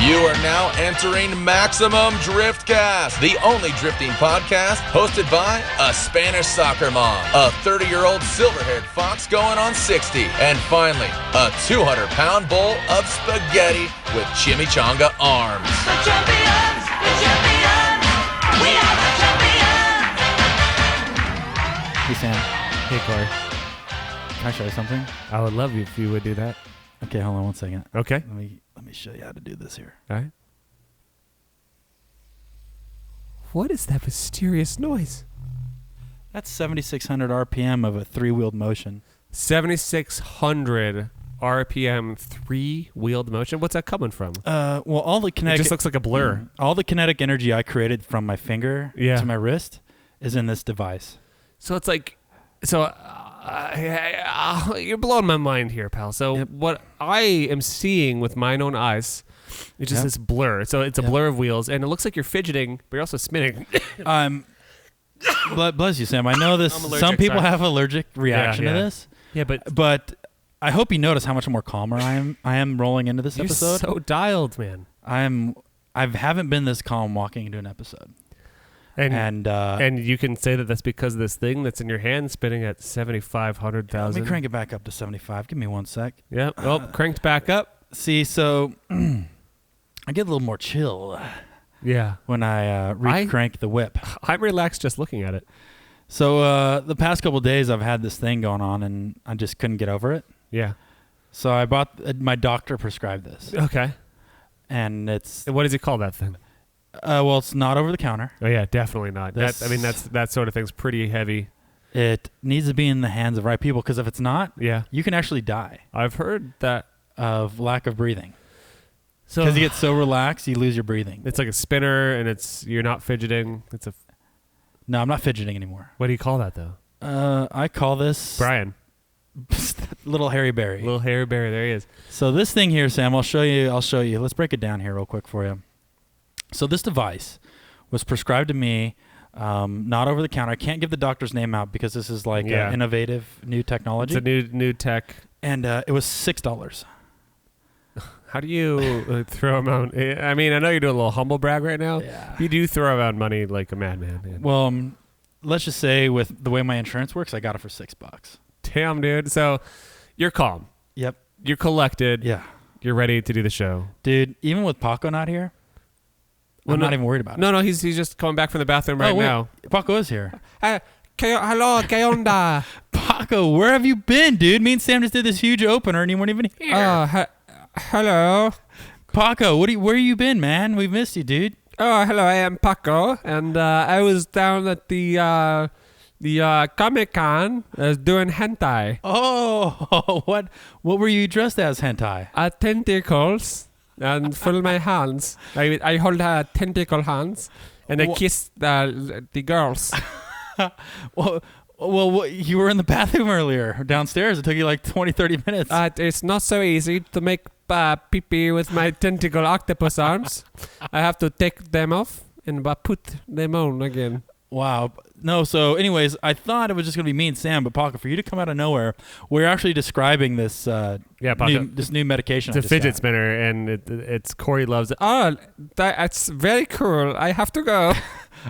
You are now entering Maximum Driftcast, the only drifting podcast hosted by a Spanish soccer mom, a 30-year-old silver-haired fox going on 60, and finally, a 200-pound bowl of spaghetti with chimichanga arms. The champions, we are the champions. Hey Sam, Hey, Corey. can I show you something? I would love you if you would do that. Okay, hold on one second. Okay. Let me show you how to do this here. All right. What is that mysterious noise? That's 7,600 RPM of a three-wheeled motion. 7,600 RPM three-wheeled motion. What's that coming from? Well, all the It kinetic just looks like a blur. all the kinetic energy I created from my finger Yeah. to my wrist is in this device. So it's like, you're blowing my mind here, pal. So Yep. what I am seeing with mine own eyes is just Yep. this blur. So it's a Yep. blur of wheels, and it looks like you're fidgeting, but you're also spinning. Bless you, Sam. I know this. I'm allergic, Some people sorry. have allergic reaction yeah. to this, Yeah, but but I hope you notice how much more calmer I am rolling into this you're episode. so dialed, man. I haven't been this calm walking into an episode. And you can say that that's because of this thing that's in your hand spinning at 7,500,000. let me crank it back up to 75. Give me one sec. Yep. Oh, cranked back up. See, so I get a little more chill Yeah. when I re-crank the whip. I'm relaxed just looking at it. So the past couple of days I've had this thing going on and I just couldn't get over it. Yeah. So I bought my doctor prescribed this, Okay. and it's And what does he call that thing? well, it's not over the counter. Oh yeah, definitely not. This- That sort of thing's pretty heavy. It needs to be in the hands of right people because if it's not, Yeah. you can actually die I've heard that. of lack of breathing. So Because you get so relaxed, you lose your breathing. it's like a spinner, and you're not fidgeting. No, I'm not fidgeting anymore. What do you call that though? I call this Brian, little Harry Berry. little hairy bear. There he is. So this thing here, Sam, I'll show you. Let's break it down here real quick for you. So this device was prescribed to me, not over the counter. I can't give the doctor's name out because this is like Yeah. innovative new technology. It's a new tech. And it was $6. How do you throw around? I mean, I know you're doing a little humble brag right now. Yeah. You do throw around money like a madman, man. Well, let's just say with the way my insurance works, I got it for $6. Damn, dude. So you're calm. Yep. You're collected. Yeah. You're ready to do the show. Dude, even with Paco not here, I'm not even worried about it. No, he's just coming back from the bathroom right wait. now. Paco is here. Hello, ¿qué onda? Paco, where have you been, dude? Me and Sam just did this huge opener and you weren't even here. Hello. Paco, where you been, man? We missed you, dude. Oh, hello. I am Paco, and I was down at the Comic-Con doing hentai. Oh, what were you dressed as, hentai? Tentacles and full my hands. I hold tentacle hands, and I kiss the girls. Well, you were in the bathroom earlier, downstairs. It took you like 20, 30 minutes. It's not so easy to make pee-pee with my tentacle octopus arms. I have to take them off and put them on again. Wow. No, so anyways, I thought it was just going to be me and Sam, but Paco, for you to come out of nowhere, we're actually describing this Paco. this new medication. It's a fidget spinner, and it's Corey loves it. Oh, that's very cool. I have to go.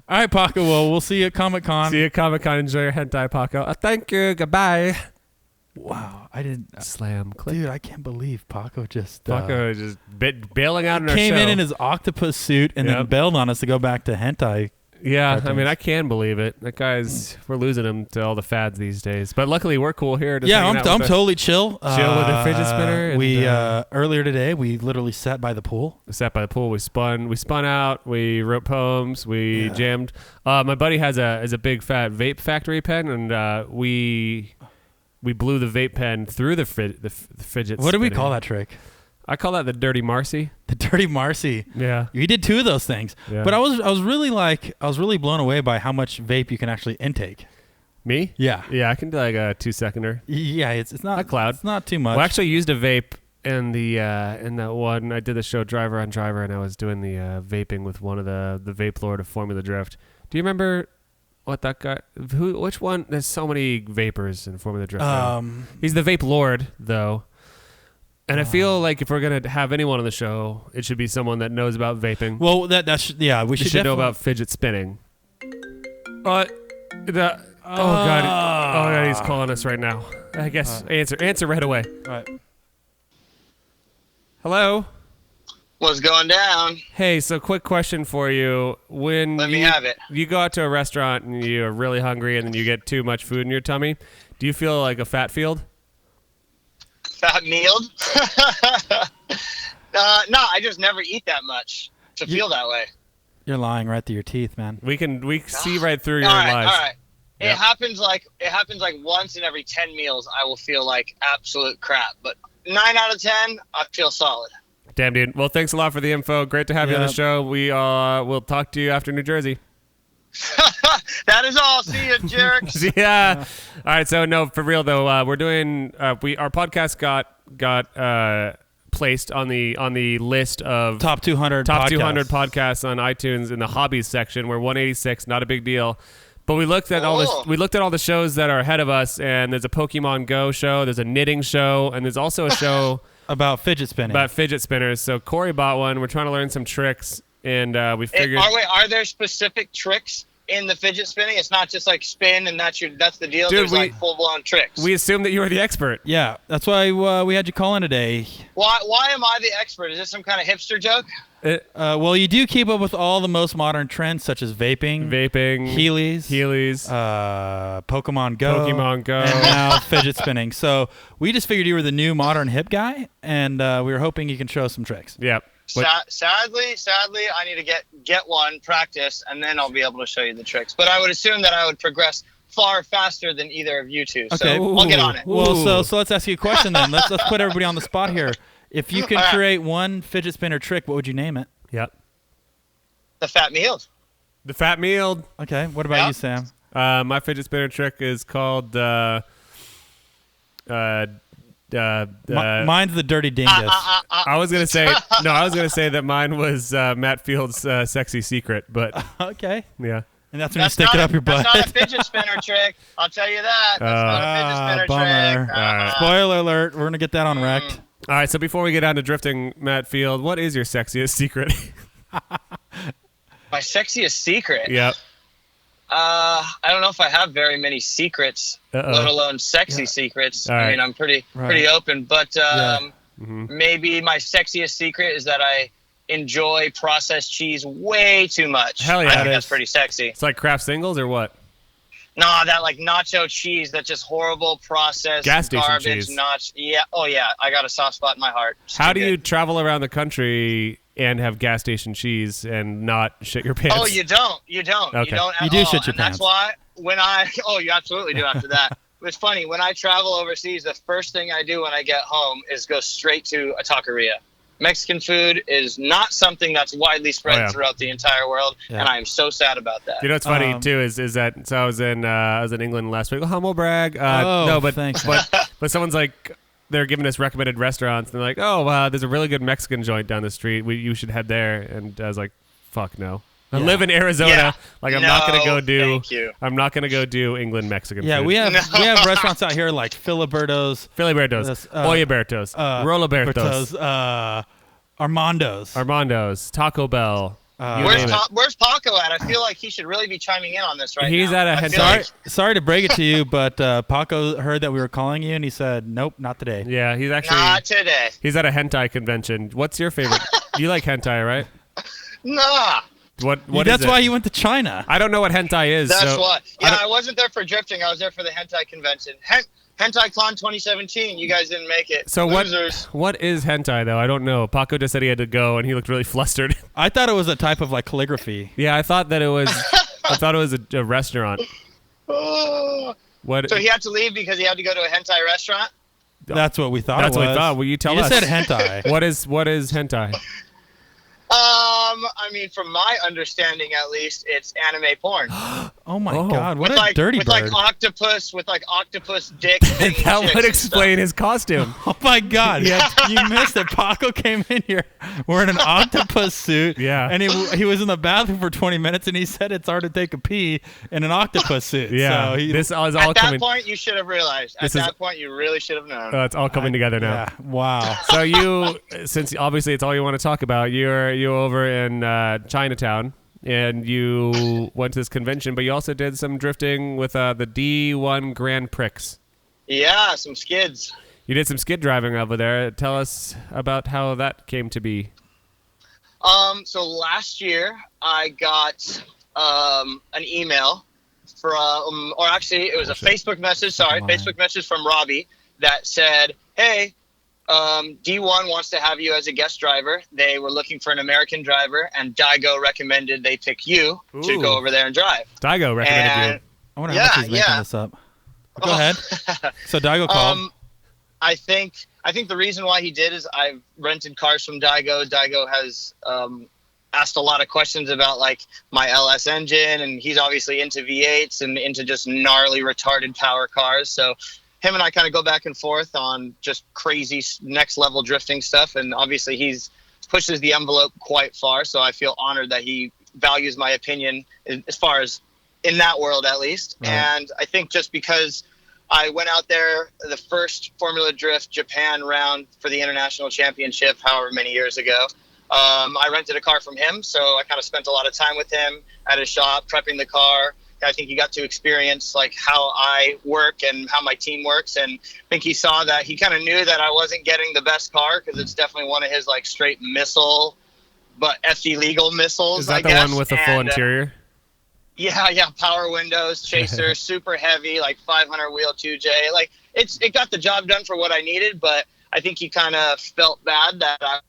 All right, Paco, well, we'll see you at Comic-Con. See you at Comic-Con. Enjoy your hentai, Paco. Thank you. Goodbye. Wow. I didn't... Slam. Click. Dude, I can't believe Paco just... Paco is just bailing out in our show. came in his octopus suit and then bailed on us to go back to hentai. Yeah, cartoons. I mean, I can believe it. That guy's... We're losing him to all the fads these days. But luckily, we're cool here. I'm totally chill. Chill with a fidget spinner. And, we earlier today, we literally sat by the pool. Sat by the pool. We spun out. We wrote poems. We jammed. My buddy has a big fat vape factory pen, and we blew the vape pen through the fidget. What do we spinner. call that trick? I call that the Dirty Marcy. The Dirty Marcy. Yeah. You did two of those things. Yeah. But I was really blown away by how much vape you can actually intake. Me? Yeah. Yeah, I can do like a 2-seconder. Yeah, it's not a cloud. It's not too much. Well, I actually used a vape in that one. I did the show Driver on Driver, and I was doing the vaping with one of the vape lord of Formula Drift. Do you remember what that guy? Which one? There's so many vapors in Formula Drift. He's the vape lord, though. And I feel like if we're gonna have anyone on the show, it should be someone that knows about vaping. Well, that's we should know about fidget spinning. Oh god, he's calling us right now. I guess answer right away. All right. Hello. What's going down? Hey, so quick question for you: When Let me have it. You go out to a restaurant and you're really hungry, and then you get too much food in your tummy, do you feel like a fat field? Fat mealed? No, I just never eat that much to feel that way. You're lying right through your teeth, man. We see right through your All lies. right. Yep. It happens like once in every 10 meals I will feel like absolute crap, but 9 out of 10 I feel solid. Damn, dude. Well, thanks a lot for the info. Great to have you on the show. We will talk to you after New Jersey. That is all. See you, jerks. Yeah. All right. So no, for real though, we're doing. Our podcast got placed on the list of Top 200 podcasts on iTunes in the hobbies section. We're 186. Not a big deal. But we looked at all this. We looked at all the shows that are ahead of us, and there's a Pokemon Go show. There's a knitting show, and there's also a show about fidget spinning. About fidget spinners. So Corey bought one. We're trying to learn some tricks, and we figured. Are there specific tricks in the fidget spinning? It's not just like spin and that's the deal. Dude, There's like full blown tricks. We assumed that you were the expert. Yeah, that's why we had you call in today. Why am I the expert? Is this some kind of hipster joke? Well, you do keep up with all the most modern trends, such as vaping, Heelys, Pokemon Go, and now fidget spinning. So we just figured you were the new modern hip guy, and we were hoping you can show us some tricks. Yep. Sadly, I need to get one, practice, and then I'll be able to show you the tricks. But I would assume that I would progress far faster than either of you two. Okay. So I'll get on it. Well, so let's ask you a question then. Let's put everybody on the spot here. If you could create one fidget spinner trick, what would you name it? Yep. The fat mealed. The fat mealed. Okay. What about you, Sam? My fidget spinner trick is called mine's the dirty dingus. I was gonna say that mine was Matt Field's sexy secret, but okay. Yeah. And that's when you stick it up your butt. That's not a fidget spinner trick. I'll tell you that. That's not a fidget spinner trick. Spoiler alert. We're gonna get that on Wrecked. All right, so before we get down to drifting, Matt Field, what is your sexiest secret? My sexiest secret? Yep. I don't know if I have very many secrets, let alone sexy secrets. All right. I mean, I'm pretty open, but maybe my sexiest secret is that I enjoy processed cheese way too much. Hell yeah, I think that's pretty sexy. It's like Kraft Singles or what? No, that like nacho cheese, that's just horrible processed gas station garbage. cheese. Yeah. Oh yeah, I got a soft spot in my heart. How do you travel around the country and have gas station cheese and not shit your pants? Oh, you don't. Okay. You don't at You do all. shit your And pants. that's why you absolutely do after that. It's funny, when I travel overseas, the first thing I do when I get home is go straight to a taqueria. Mexican food is not something that's widely spread throughout the entire world, and I am so sad about that. You know what's funny too is that I was in England last week. Humble brag. Thanks. But someone's like, they're giving us recommended restaurants, and they're like, there's a really good Mexican joint down the street. You should head there. And I was like, fuck no. I live in Arizona. Yeah. I'm not gonna go do. Thank you. I'm not gonna go do England Mexican food. Yeah, we have restaurants out here like Filiberto's, Oyabertos, Rolobertos, Armando's, Taco Bell. Where's Paco at? I feel like he should really be chiming in on this right He's now. at a Sorry to break it to you, but Paco heard that we were calling you, and he said, "Nope, not today." Yeah, he's actually not today. He's at a hentai convention. What's your favorite? You like hentai, right? Nah. What That's is it? why you went to China. I don't know what hentai is. That's why. Yeah, I wasn't there for drifting. I was there for the hentai convention. HentaiCon 2017. You guys didn't make it. So Losers. what is hentai though? I don't know. Paco just said he had to go, and he looked really flustered. I thought it was a type of like calligraphy. Yeah, I thought that it was. I thought it was a restaurant. What? So he had to leave because he had to go to a hentai restaurant? That's what we thought. That's it was. what we thought. Well, you tell us. You just said hentai. What is hentai? I mean, from my understanding, at least, it's anime porn. Oh my God! What with a dirty with bird! Like octopus dick. banging That chicks would and explain his costume. Oh my God! You missed it. Paco came in here wearing an octopus suit. Yeah. And he was in the bathroom for 20 minutes, and he said it's hard to take a pee in an octopus suit. Yeah. So This is all Stuff. At coming. that point, you should have realized. At that point, you really should have known. It's all coming together now. Yeah. Wow. So you, since obviously it's all you want to talk about, you're over in Chinatown, and you went to this convention, but you also did some drifting with the D1 Grand Prix. Yeah, some skids. You did some skid driving over there. Tell us about how that came to be. So last year I got an email from, or actually it was a Facebook message. Sorry, Facebook message from Robbie that said, "Hey, D1 wants to have you as a guest driver. They were looking for an American driver, and Daigo recommended they pick you to go over there and drive." Daigo recommended you. I wonder how much he's making this up. Go ahead. So Daigo called. I think the reason why he did is I've rented cars from Daigo. Daigo has asked a lot of questions about like my LS engine, and he's obviously into V8s and into just gnarly retarded power cars. So him and I kind of go back and forth on just crazy next level drifting stuff, and obviously he's pushes the envelope quite far. So I feel honored that he values my opinion as far as in that world at least. Right. And I think just because I went out there the first Formula Drift Japan round for the International Championship, however many years ago, I rented a car from him. So I kind of spent a lot of time with him at his shop, prepping the car. I think he got to experience like how I work and how my team works. And I think he saw that he kind of knew that I wasn't getting the best car because it's definitely one of his like straight missile, but FD legal missiles. Is that the one with the full interior? Yeah, power windows, chaser, super heavy, like 500 wheel 2J. Like it got the job done for what I needed, but I think he kind of felt bad that I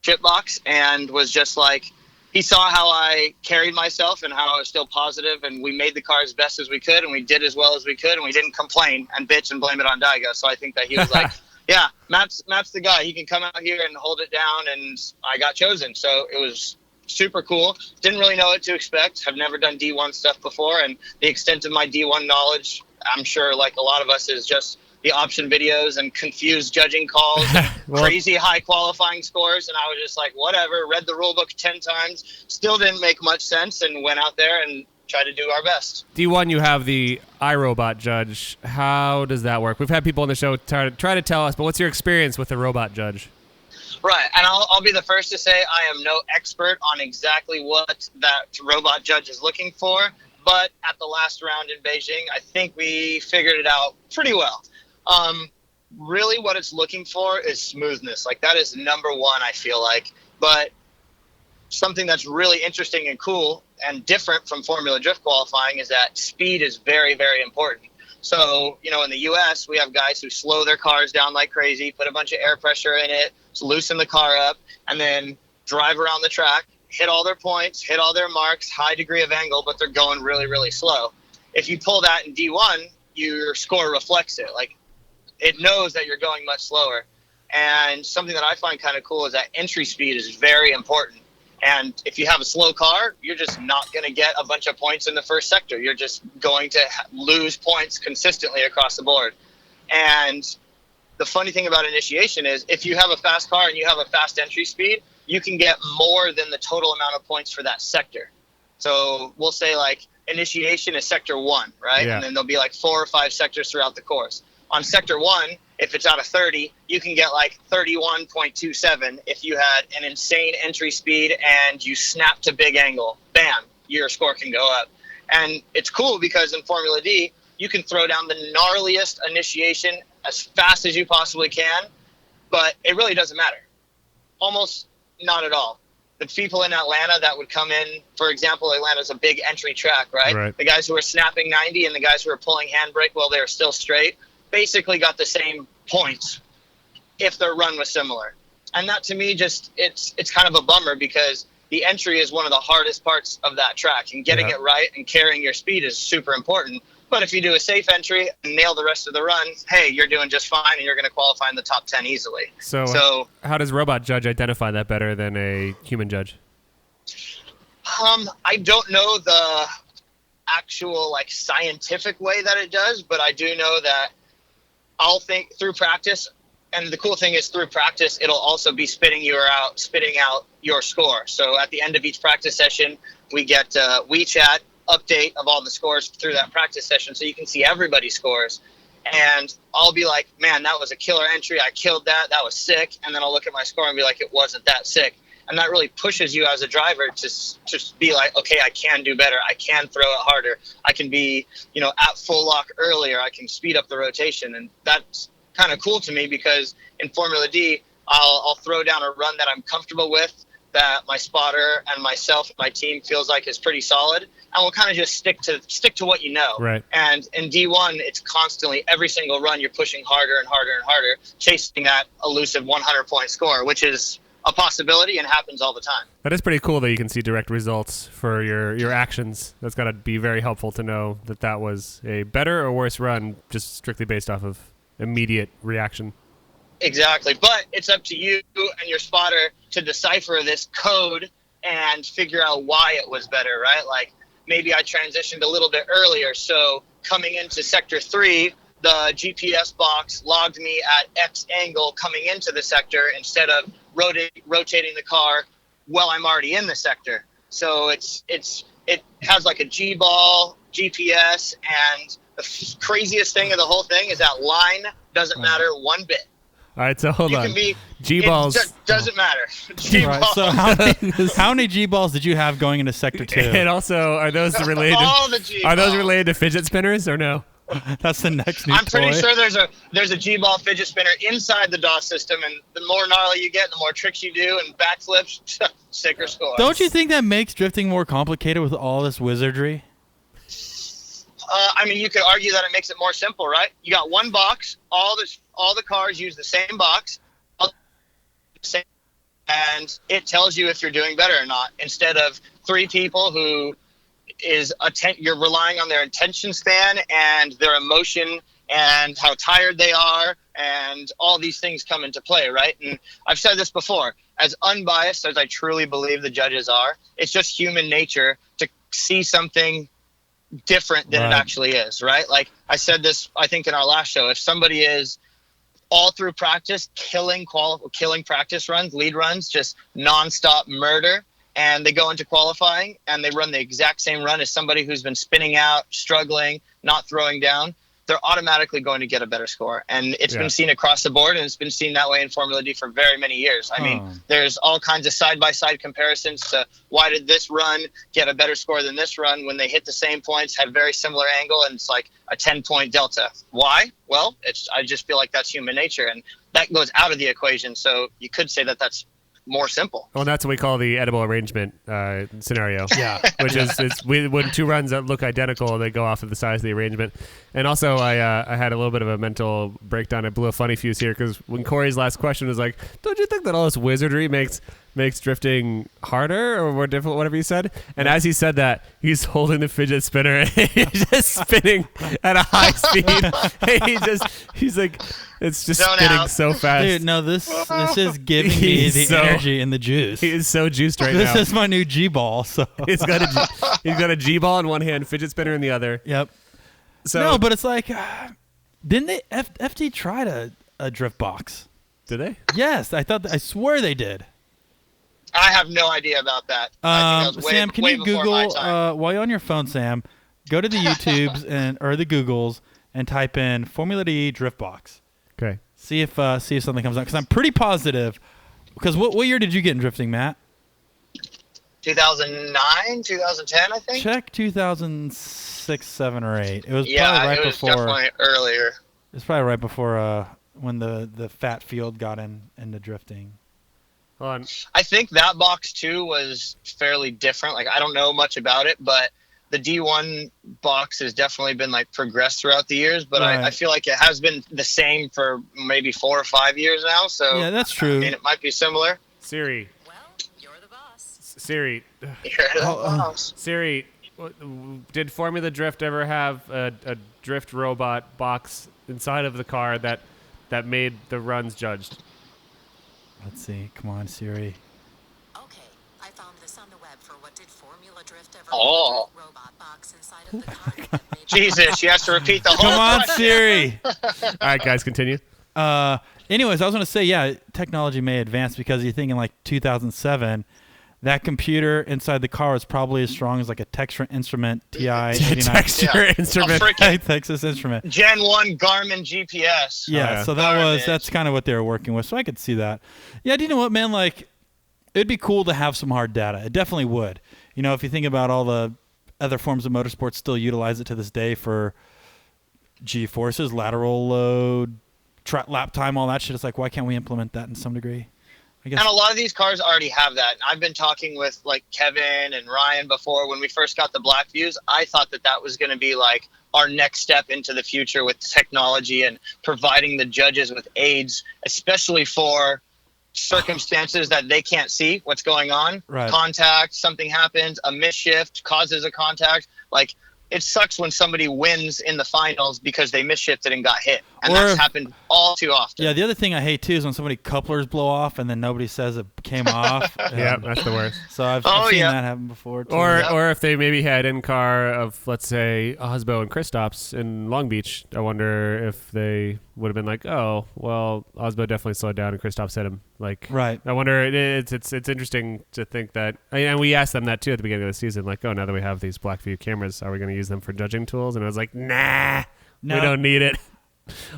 shitbox and was just like, he saw how I carried myself and how I was still positive, and we made the car as best as we could, and we did as well as we could, and we didn't complain and bitch and blame it on Daigo. So I think that he was like, yeah, Matt's the guy. He can come out here and hold it down, and I got chosen. So it was super cool. Didn't really know what to expect. Have never done D1 stuff before, and the extent of my D1 knowledge, I'm sure like a lot of us, is just the option videos and confused judging calls, crazy high qualifying scores. And I was just like, whatever, read the rule book 10 times, still didn't make much sense, and went out there and tried to do our best. D1, you have the iRobot judge. How does that work? We've had people on the show try to tell us, but what's your experience with the robot judge? Right, and I'll be the first to say I am no expert on exactly what that robot judge is looking for, but at the last round in Beijing, I think we figured it out pretty well. Really what it's looking for is smoothness. Like that is number one, I feel like. But something that's really interesting and cool and different from Formula Drift qualifying is that speed is very, very important. So, you know, in the U.S., we have guys who slow their cars down like crazy, put a bunch of air pressure in it, loosen the car up, and then drive around the track, hit all their points, hit all their marks, high degree of angle, but they're going really, really slow. If you pull that in D1, your score reflects it. Like, it knows that you're going much slower. And something that I find kind of cool is that entry speed is very important. And if you have a slow car, you're just not going to get a bunch of points in the first sector. You're just going to lose points consistently across the board. And the funny thing about initiation is if you have a fast car and you have a fast entry speed, you can get more than the total amount of points for that sector. So we'll say like initiation is sector 1, right? Yeah. And then there'll be like 4 or 5 sectors throughout the course. On sector 1, if it's out of 30, you can get like 31.27 if you had an insane entry speed and you snap to big angle. Bam, your score can go up. And it's cool because in Formula D, you can throw down the gnarliest initiation as fast as you possibly can, but it really doesn't matter. Almost not at all. The people in Atlanta that would come in, for example, Atlanta's a big entry track, right? The guys who are snapping 90 and the guys who are pulling handbrake while they're still straight basically got the same points if their run was similar. And that to me just it's kind of a bummer because the entry is one of the hardest parts of that track, and getting it right and carrying your speed is super important. But if you do a safe entry and nail the rest of the run, hey, you're doing just fine and you're going to qualify in the top 10 easily. So how does robot judge identify that better than a human judge? I don't know the actual like scientific way that it does, but I do know that I'll think through practice. And the cool thing is through practice, it'll also be spitting out your score. So at the end of each practice session, we get a WeChat update of all the scores through that practice session. So you can see everybody's scores. And I'll be like, man, that was a killer entry. I killed that. That was sick. And then I'll look at my score and be like, it wasn't that sick. And that really pushes you as a driver to just be like, okay, I can do better. I can throw it harder. I can be, at full lock earlier. I can speed up the rotation. And that's kind of cool to me because in Formula D, I'll throw down a run that I'm comfortable with, that my spotter and myself, my team feels like is pretty solid. And we'll kind of just stick to what you know. Right. And in D1, it's constantly, every single run, you're pushing harder and harder and harder, chasing that elusive 100-point score, which is a possibility and happens all the time. That is pretty cool that you can see direct results for your actions. That's got to be very helpful to know that was a better or worse run just strictly based off of immediate reaction. Exactly. But it's up to you and your spotter to decipher this code and figure out why it was better, right? Like maybe I transitioned a little bit earlier. So coming into sector 3, the GPS box logged me at X angle coming into the sector instead of rotating the car while I'm already in the sector. So it has like a G-ball, GPS, and the craziest thing of the whole thing is that line doesn't matter one bit. All right, so hold on. G-balls. It doesn't matter. G-balls. Right, so how many G-balls did you have going into sector 2? And also, are those related? All the G-balls. Are those related to fidget spinners or no? That's the next new I'm pretty toy. sure there's a G-ball fidget spinner inside the DOS system, and the more gnarly you get, the more tricks you do and backflips, sicker scores. Don't you think that makes drifting more complicated with all this wizardry? I mean, you could argue that it makes it more simple, right? You got one box, all the cars use the same box, and it tells you if you're doing better or not, instead of 3 people who you're relying on their attention span and their emotion and how tired they are, and all these things come into play, right? And I've said this before, as unbiased as I truly believe the judges are, it's just human nature to see something different than it actually is, right? Like I said this, I think in our last show, if somebody is all through practice killing practice runs, lead runs, just nonstop murder, and they go into qualifying and they run the exact same run as somebody who's been spinning out, struggling, not throwing down, they're automatically going to get a better score. And it's been seen across the board, and it's been seen that way in Formula D for very many years. I mean, there's all kinds of side-by-side comparisons to why did this run get a better score than this run when they hit the same points, had very similar angle, and it's like a 10-point delta. Why? Well, I just feel like that's human nature, and that goes out of the equation. So you could say that that's more simple. Well, that's what we call the edible arrangement scenario. Yeah. Which is when 2 runs that look identical, they go off of the size of the arrangement. And also, I had a little bit of a mental breakdown. I blew a funny fuse here because when Corey's last question was like, "Don't you think that all this wizardry makes drifting harder or more difficult?" Whatever you said. And as he said that, he's holding the fidget spinner and he's just spinning at a high speed. He's like, it's just Zone spinning out. so fast. Dude, no, this is giving me the energy and the juice. He is so juiced right This now. is my new G-ball. So He's got a G-ball in one hand, fidget spinner in the other. Yep. So No, but it's like, didn't they? FT tried a drift box. did they? Yes, I swear they did. I have no idea about that. I think that was way, Sam, can way you before my Google time. while you're on your phone, Sam? Go to the YouTubes or the Googles and type in Formula D drift box. Okay. See if something comes up, because I'm pretty positive. Because what year did you get in drifting, Matt? 2009, 2010, I think. Check 2006, 7, or 8. It was probably Yeah, right it was before. definitely earlier. It's probably right before when the fat field got into drifting. Hold on. I think that box too was fairly different. Like I don't know much about it, but the D1 box has definitely been like progressed throughout the years. But Right. I feel like it has been the same for maybe 4 or 5 years now. So Yeah, that's true. I mean, it might be similar. Siri. Well, you're the boss. Siri. Siri, Did Formula Drift ever have a drift robot box inside of the car that made the runs judged? Let's see. Come on, Siri. Okay, I found this on the web for what did Formula Formula Drift ever Oh. leave a robot box inside of the cockpit made Jesus, she has to repeat the whole Come on, question. Siri. All right, guys, continue. Anyways, I was going to say, yeah, technology may advance because you think in like 2007, that computer inside the car was probably as strong as like a Texas Instrument TI 89. Texture Yeah. instrument. A freaking Texas Instrument. Gen 1 Garmin GPS. Yeah, yeah. so that's kind of what they were working with. So I could see that. Yeah, do you know what, man? Like, it'd be cool to have some hard data. It definitely would. You know, if you think about all the other forms of motorsports still utilize it to this day for G-forces, lateral load, lap time, all that shit. It's like, why can't we implement that in some degree? I guess. And a lot of these cars already have that. And I've been talking with like Kevin and Ryan before. When we first got the Black Views, I thought that was going to be like our next step into the future with technology and providing the judges with aids, especially for circumstances that they can't see what's going on. Right. Contact, something happens, a misshift causes a contact. Like, it sucks when somebody wins in the finals because they misshifted and got hit. And that's happened all too often. Yeah, the other thing I hate too is when somebody couplers blow off and then nobody says it came off. Yeah, that's the worst. So I've seen that happen before too. Or if they maybe had in-car of, let's say, Hosbo and Kristaps in Long Beach, I wonder if they would have been like, oh, well, Hosbo definitely slowed down and Kristaps hit him. Like, right. I wonder, it's interesting to think that, and we asked them that too at the beginning of the season, like, oh, now that we have these Blackview cameras, are we going to use them for judging tools? And I was like, nah, we don't need it.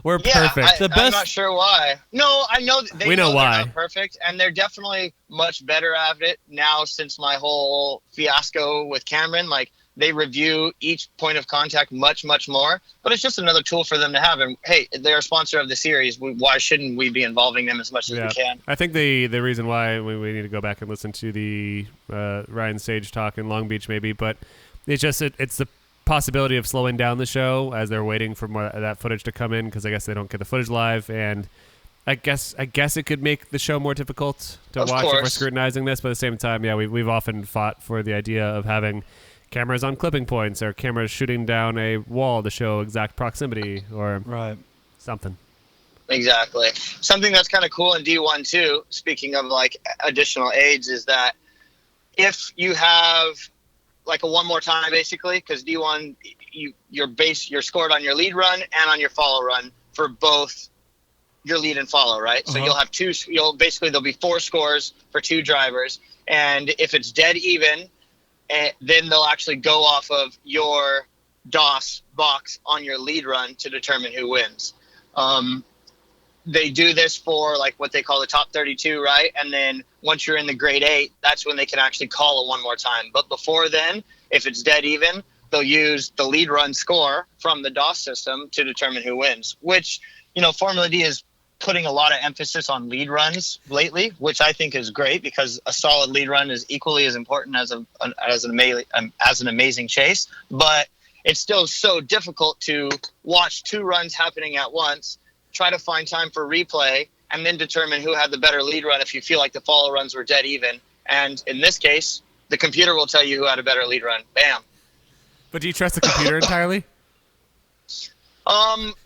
We're perfect. I'm not sure why. No, I know we know why. They're not perfect, and they're definitely much better at it now since my whole fiasco with Cameron. Like, they review each point of contact much, much more. But it's just another tool for them to have. And hey, they're a sponsor of the series. Why shouldn't we be involving them as much as we can? I think the reason why we need to go back and listen to the Ryan Sage talk in Long Beach, maybe, but it's just it's the possibility of slowing down the show as they're waiting for more of that footage to come in, because I guess they don't get the footage live, and I guess it could make the show more difficult to watch if we're scrutinizing this. But at the same time, yeah, we've often fought for the idea of having cameras on clipping points or cameras shooting down a wall to show exact proximity or something. Exactly. Something that's kind of cool in D1 too, speaking of like additional aids, is that if you have like a one more time, basically, because D1, you're scored on your lead run and on your follow run for both your lead and follow, right? So you'll have there'll be 4 scores for 2 drivers, and if it's dead even, then they'll actually go off of your DOS box on your lead run to determine who wins. They do this for like what they call the top 32, right? And then once you're in the grade 8, that's when they can actually call it one more time. But before then, if it's dead even, they'll use the lead run score from the DOS system to determine who wins, which, Formula D is putting a lot of emphasis on lead runs lately, which I think is great because a solid lead run is equally as important as an amazing chase. But it's still so difficult to watch 2 runs happening at once, try to find time for replay, and then determine who had the better lead run if you feel like the follow runs were dead even. And in this case, the computer will tell you who had a better lead run. Bam. But do you trust the computer entirely?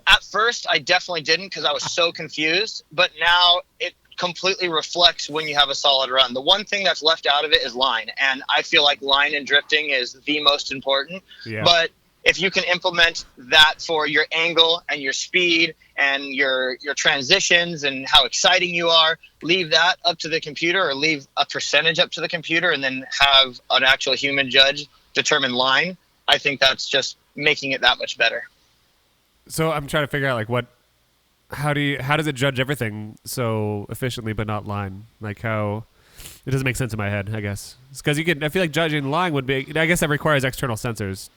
At first, I definitely didn't because I was so confused. But now it completely reflects when you have a solid run. The one thing that's left out of it is line. And I feel like line and drifting is the most important. Yeah. But if you can implement that for your angle and your speed and your transitions and how exciting you are, leave that up to the computer or leave a percentage up to the computer and then have an actual human judge determine line, I think that's just making it that much better. So I'm trying to figure out how does it judge everything so efficiently but not line? Like how it doesn't make sense in my head, I guess. It's because I feel like judging line would be, I guess that requires external sensors.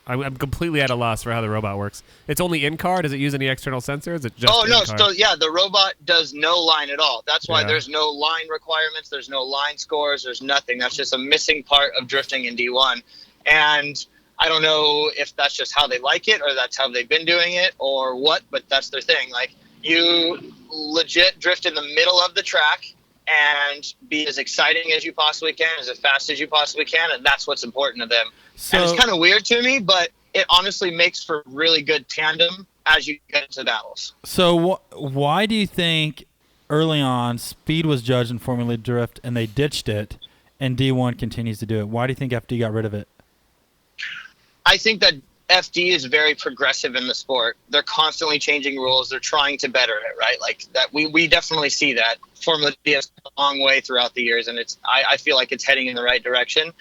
I'm completely at a loss for how the robot works. It's only in-car? Does it use any external sensors? It just in-car? So yeah, the robot does no line at all. That's why there's no line requirements, there's no line scores, there's nothing. That's just a missing part of drifting in D1. And I don't know if that's just how they like it or that's how they've been doing it or what, but that's their thing. Like, you legit drift in the middle of the track and be as exciting as you possibly can, as fast as you possibly can, and that's what's important to them. So, and it's kind of weird to me, but it honestly makes for really good tandem as you get into battles. So why do you think early on speed was judged in Formula Drift and they ditched it, and D1 continues to do it. Why do you think FD got rid of it? I think that FD is very progressive in the sport. They're constantly changing rules. They're trying to better it, right? Like that, we definitely see that. Formula D has come a long way throughout the years, and I feel like it's heading in the right direction.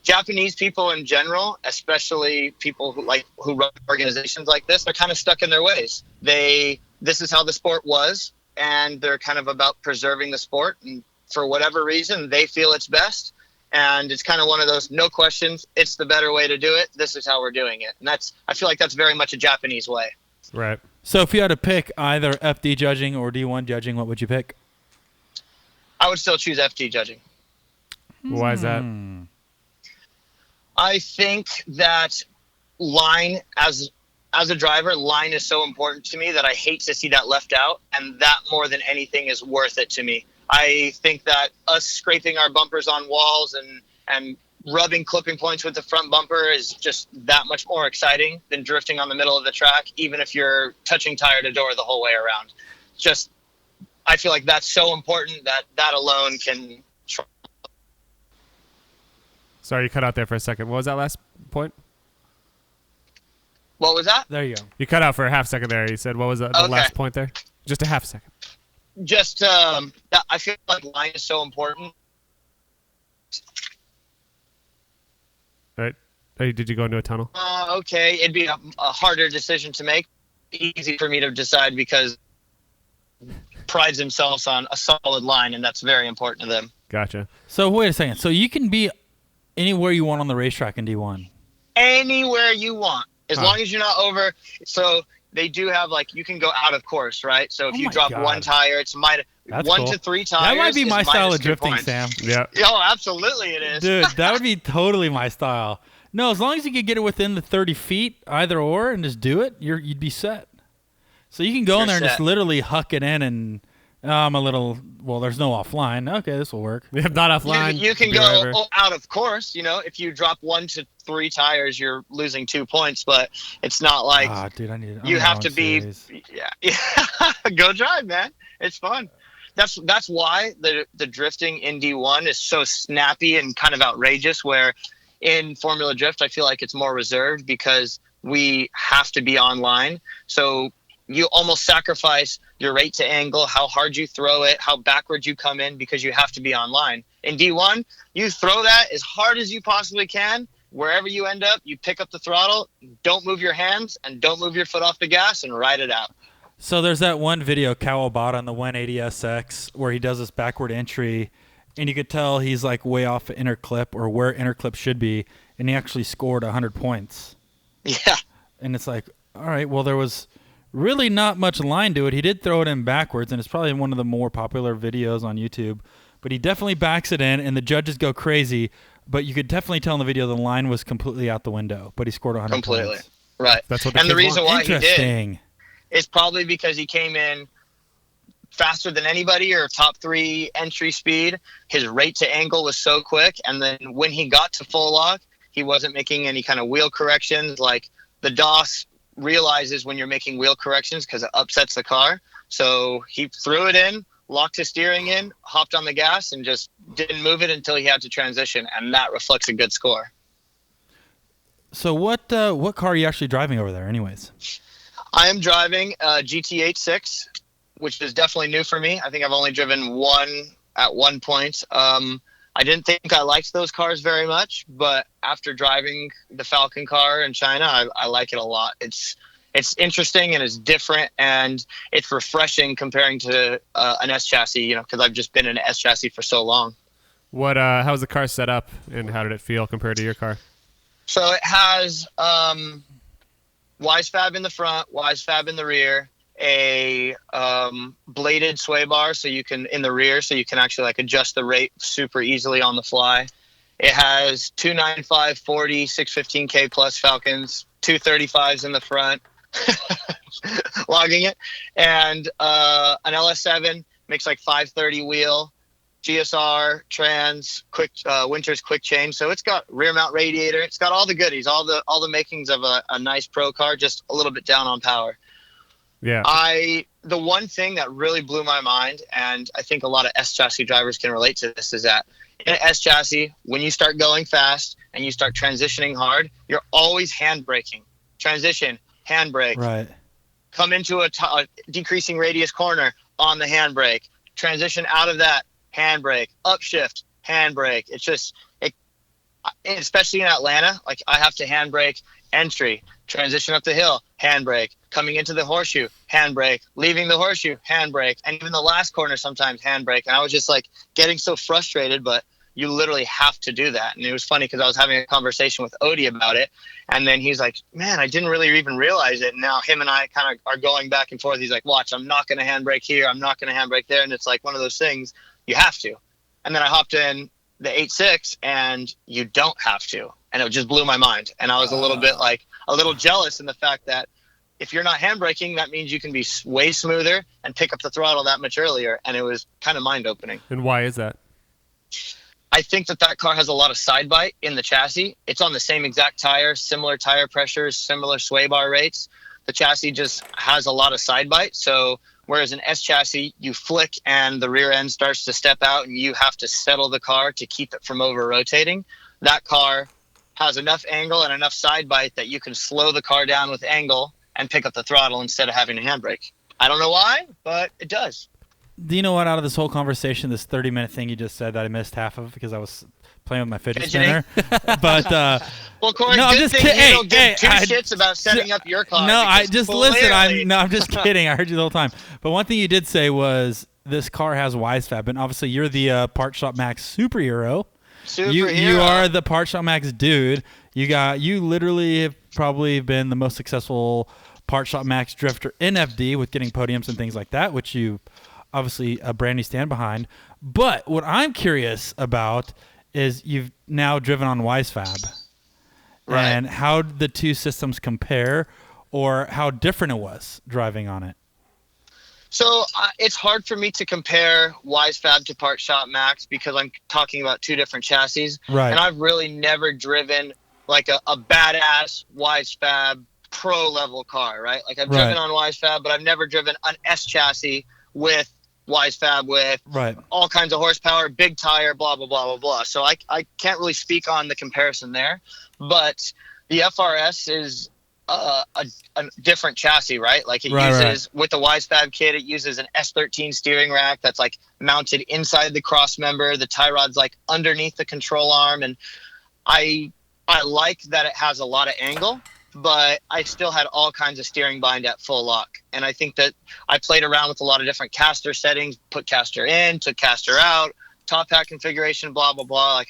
Japanese people in general, especially people who run organizations like this, they're kind of stuck in their ways. This is how the sport was, and they're kind of about preserving the sport. And for whatever reason, they feel it's best. And it's kind of one of those, no questions, it's the better way to do it. This is how we're doing it. And I feel like that's very much a Japanese way. Right. So if you had to pick either FD judging or D1 judging, what would you pick? I would still choose FD judging. Why is that? I think that line, as a driver, line is so important to me that I hate to see that left out. And that more than anything is worth it to me. I think that us scraping our bumpers on walls and rubbing clipping points with the front bumper is just that much more exciting than drifting on the middle of the track, even if you're touching tire to door the whole way around. Just, I feel like that's so important that alone can... Sorry, you cut out there for a second. What was that last point? What was that? There you go. You cut out for a half second there. You said, what was the last point there? Just a half second. Just, I feel like line is so important. Right. Did you go into a tunnel? Okay. It'd be a harder decision to make. Easy for me to decide because prides themselves on a solid line, and that's very important to them. Gotcha. So wait a second. So you can be anywhere you want on the racetrack in D1? Anywhere you want. As long as you're not over. So they do have, like, you can go out of course, right? So if you drop one tire, it's That's 1 cool. to 3 tires. That might be my style of drifting, points. Sam. Yeah. Oh, absolutely it is. Dude, that would be totally my style. No, as long as you could get it within the 30 feet, either or, and just do it, you'd be set. So you can go in there and just literally huck it in and I'm a little, well, there's no offline. Okay, this will work. We have not offline. You can go out of course. You know, if you drop 1 to 3 tires, you're losing 2 points, but it's not like dude, you have to be. Yeah. Go drive, man. It's fun. That's why the drifting in D1 is so snappy and kind of outrageous, where in Formula Drift, I feel like it's more reserved because we have to be online. So you almost sacrifice your rate to angle, how hard you throw it, how backwards you come in, because you have to be online. In D1, you throw that as hard as you possibly can. Wherever you end up, you pick up the throttle, don't move your hands, and don't move your foot off the gas, and ride it out. So there's that one video Kawabata on the 180SX where he does this backward entry, and you could tell he's like way off inner clip or where inner clip should be, and he actually scored 100 points. Yeah. And it's like, all right, well, there was really not much line to it. He did throw it in backwards, and it's probably one of the more popular videos on YouTube, but he definitely backs it in, and the judges go crazy, but you could definitely tell in the video the line was completely out the window, but he scored 100 completely. points. Right. That's what and the reason why he Interesting. did is probably because he came in faster than anybody, or top 3 entry speed. His rate to angle was so quick, and then when he got to full lock, he wasn't making any kind of wheel corrections. Like the DOS realizes when you're making wheel corrections because it upsets the car. So he threw it in, locked his steering in, hopped on the gas, and just didn't move it until he had to transition, and that reflects a good score. So what car are you actually driving over there anyways? I am driving a GT86, which is definitely new for me. I think I've only driven one at one point. I didn't think I liked those cars very much, but after driving the Falken car in China, I like it a lot. It's interesting and it's different, and it's refreshing comparing to an S chassis, you know, because I've just been in an S chassis for so long. How's the car set up, and how did it feel compared to your car? So it has Wisefab in the front, Wisefab in the rear, a bladed sway bar so you can in the rear, so you can actually like adjust the rate super easily on the fly. It has 295, 40, 615K plus Falcons, 235s in the front, logging it, and an LS7 makes like 530 wheel, GSR, trans, quick Winters quick change. So it's got rear mount radiator. It's got all the goodies, all the makings of a nice pro car, just a little bit down on power. Yeah. The one thing that really blew my mind, and I think a lot of S chassis drivers can relate to this, is that in an S chassis, when you start going fast and you start transitioning hard, you're always hand braking. Transition, hand brake. Right. Come into a decreasing radius corner on the handbrake. Transition out of that, handbrake. Upshift, handbrake. It's just, especially in Atlanta, like I have to handbrake entry, transition up the hill, handbrake, coming into the horseshoe, handbrake, leaving the horseshoe, handbrake, and even the last corner sometimes handbrake. And I was just like getting so frustrated, but you literally have to do that. And it was funny because I was having a conversation with Odie about it. And then he's like, man, I didn't really even realize it. And now him and I kind of are going back and forth. He's like, watch, I'm not going to handbrake here. I'm not going to handbrake there. And it's like one of those things you have to. And then I hopped in the 8.6 and you don't have to. And it just blew my mind. And I was a little bit like a little jealous in the fact that if you're not handbraking, that means you can be way smoother and pick up the throttle that much earlier. And it was kind of mind opening. And why is that? I think that car has a lot of side bite in the chassis. It's on the same exact tire, similar tire pressures, similar sway bar rates. The chassis just has a lot of side bite. So whereas an S chassis, you flick and the rear end starts to step out and you have to settle the car to keep it from over rotating. That car has enough angle and enough side bite that you can slow the car down with angle and pick up the throttle instead of having to handbrake. I don't know why, but it does. Do you know what, out of this whole conversation, this 30-minute thing you just said that I missed half of because I was playing with my fidget spinner? But well, Corey, no, I'm just kidding. You don't give two shits about setting up your car. No, I just listen. I'm just kidding. I heard you the whole time. But one thing you did say was this car has WiseFab, and obviously you're the Part Shop Max superhero. You are the Part Shop Max dude. You literally have probably been the most successful Part Shop Max drifter in FD with getting podiums and things like that, which you obviously a brand you stand behind. But what I'm curious about is you've now driven on WiseFab. Right. And how the two systems compare or how different it was driving on it. So it's hard for me to compare WiseFab to Part Shop Max because I'm talking about two different chassis. Right. And I've really never driven like a badass WiseFab pro level car, right? Like I've driven on WiseFab, but I've never driven an S chassis with WiseFab with all kinds of horsepower, big tire, blah, blah, blah, blah, blah. So I can't really speak on the comparison there. But the FRS is a different chassis, right? Like it uses, with the WiseFab kit, it uses an S13 steering rack that's like mounted inside the cross member. The tie rod's like underneath the control arm. And I like that it has a lot of angle, but I still had all kinds of steering bind at full lock. And I think that I played around with a lot of different caster settings, put caster in, took caster out, top hat configuration, blah, blah, blah. Like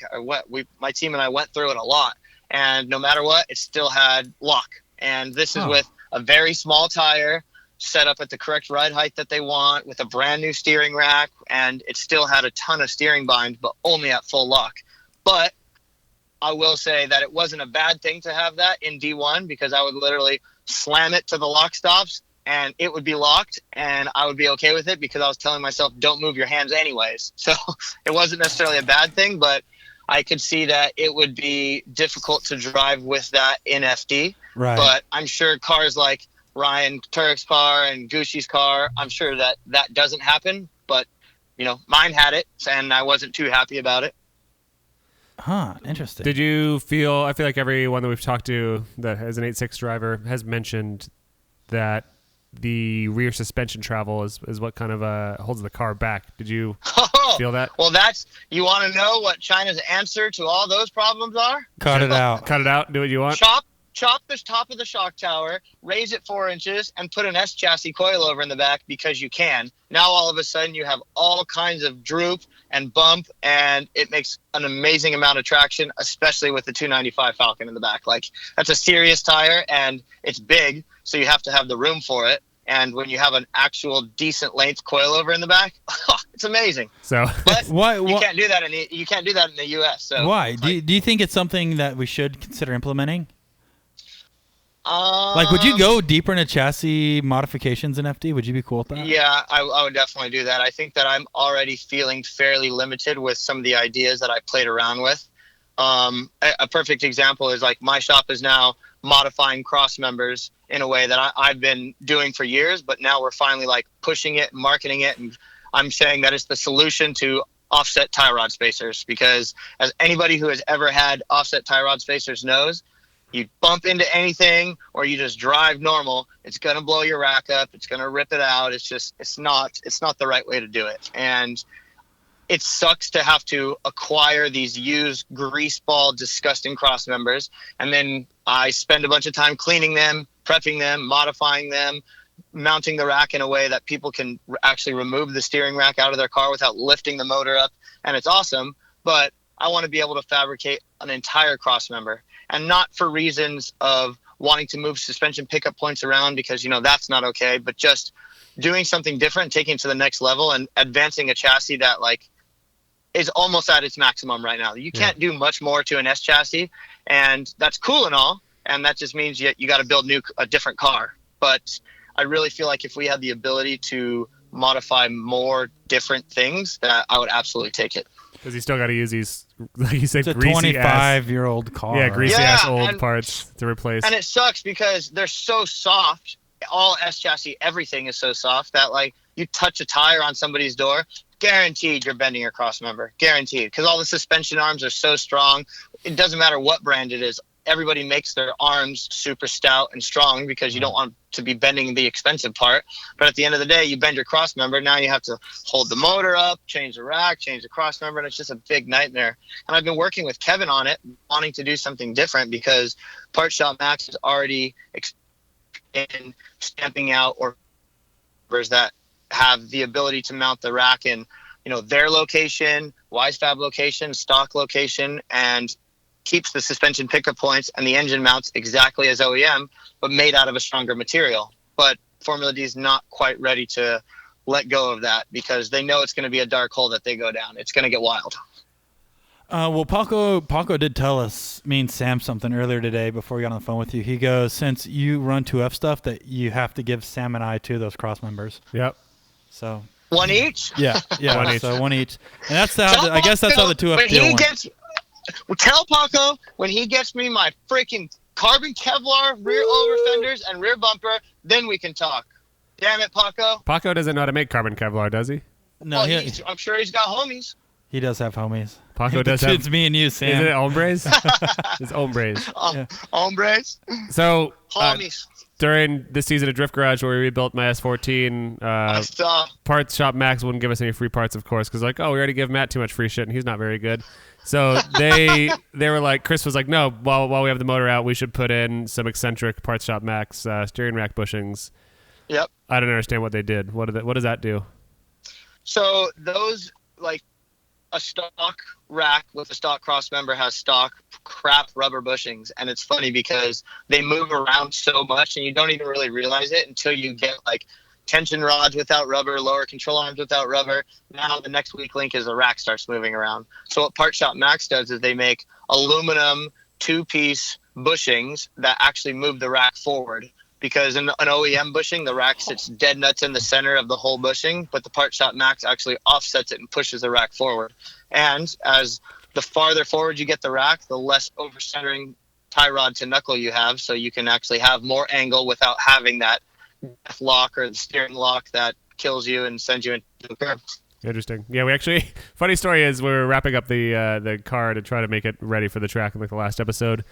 my team and I went through it a lot. And no matter what, it still had lock. And this is with a very small tire set up at the correct ride height that they want with a brand new steering rack. And it still had a ton of steering bind, but only at full lock. But I will say that it wasn't a bad thing to have that in D1 because I would literally slam it to the lock stops and it would be locked and I would be okay with it because I was telling myself, don't move your hands anyways. So it wasn't necessarily a bad thing, but I could see that it would be difficult to drive with that in FD. Right. But I'm sure cars like Ryan Turek's car and Gucci's car, I'm sure that doesn't happen. But, mine had it and I wasn't too happy about it. Huh, interesting. Did you feel, I feel like everyone that we've talked to that has an 8.6 driver has mentioned that the rear suspension travel is what kind of holds the car back. Did you feel that? Well, you want to know what China's answer to all those problems are? Cut it out. Cut it out. Do what you want. Chop the top of the shock tower, raise it 4 inches, and put an S chassis coilover in the back because you can. Now all of a sudden you have all kinds of droop and bump, and it makes an amazing amount of traction, especially with the 295 Falken in the back. Like that's a serious tire, and it's big, so you have to have the room for it. And when you have an actual decent length coilover in the back, it's amazing. So, but you can't do that in the U.S. So why? Do you think it's something that we should consider implementing? Like, would you go deeper into chassis modifications in FD? Would you be cool with that? Yeah, I would definitely do that. I think that I'm already feeling fairly limited with some of the ideas that I played around with. A perfect example is like my shop is now modifying cross members in a way that I've been doing for years, but now we're finally like pushing it and marketing it. And I'm saying that it's the solution to offset tie rod spacers, because as anybody who has ever had offset tie rod spacers knows, you bump into anything or you just drive normal, it's going to blow your rack up. It's going to rip it out. It's not the right way to do it. And it sucks to have to acquire these used grease ball, disgusting cross members. And then I spend a bunch of time cleaning them, prepping them, modifying them, mounting the rack in a way that people can actually remove the steering rack out of their car without lifting the motor up. And it's awesome. But I want to be able to fabricate an entire cross member, and not for reasons of wanting to move suspension pickup points around, because, you know, that's not okay, but just doing something different, taking it to the next level and advancing a chassis that like is almost at its maximum right now. You can't do much more to an S chassis, and that's cool and all. And that just means you got to build a different car. But I really feel like if we had the ability to modify more different things, that I would absolutely take it. Because you still got to use these, like you said, It's a greasy 25-year-old car. Yeah, greasy Yeah, ass old and- parts to replace. And it sucks because they're so soft. All S chassis, everything is so soft that like you touch a tire on somebody's door, guaranteed you're bending your cross member. Guaranteed. Because all the suspension arms are so strong. It doesn't matter what brand it is. Everybody makes their arms super stout and strong because you don't want to be bending the expensive part. But at the end of the day, you bend your cross member. Now you have to hold the motor up, change the rack, change the cross member, and it's just a big nightmare. And I've been working with Kevin on it, wanting to do something different, because Part Shop Max is already in stamping out orders that have the ability to mount the rack in, you know, their location, WiseFab location, stock location, and keeps the suspension pickup points and the engine mounts exactly as OEM, but made out of a stronger material. But Formula D is not quite ready to let go of that, because they know it's going to be a dark hole that they go down. It's going to get wild. Well, Paco did tell us, me and Sam, something earlier today before we got on the phone with you. He goes, since you run 2F stuff, that you have to give Sam and I two of those cross members. Yep. So One each? yeah, One each. So one each. And that's how I guess that's how the 2F deal went. Tell Paco when he gets me my freaking carbon Kevlar rear over fenders and rear bumper, then we can talk. Damn it, Paco. Paco doesn't know how to make carbon Kevlar, does he? No, Well, he I'm sure he's got homies. does have homies. Paco does have. It's me and you, Sam. Is it hombres? It's hombres. Hombres. So Homies. during this season of Drift Garage, where we rebuilt my S14, I saw. Parts Shop Max wouldn't give us any free parts, of course, because like, oh, we already give Matt too much free shit, and he's not very good. So they were like, Chris was like, no, while we have the motor out, we should put in some eccentric Parts Shop Max steering rack bushings. Yep. I don't understand what they did. What does that do? So those, like, a stock rack with a stock cross member has stock crap rubber bushings, and it's funny because they move around so much and you don't even really realize it until you get like tension rods without rubber, lower control arms without rubber. Now the next weak link is the rack starts moving around. So what Part Shop Max does is they make aluminum 2-piece bushings that actually move the rack forward. Because in an OEM bushing, the rack sits dead nuts in the center of the whole bushing, but the Part Shop Max actually offsets it and pushes the rack forward. And as the farther forward you get the rack, the less over-centering tie rod to knuckle you have, so you can actually have more angle without having that death lock or the steering lock that kills you and sends you into the curve. Interesting. Yeah, we actually. Funny story is we were wrapping up the car to try to make it ready for the track in like the last episode.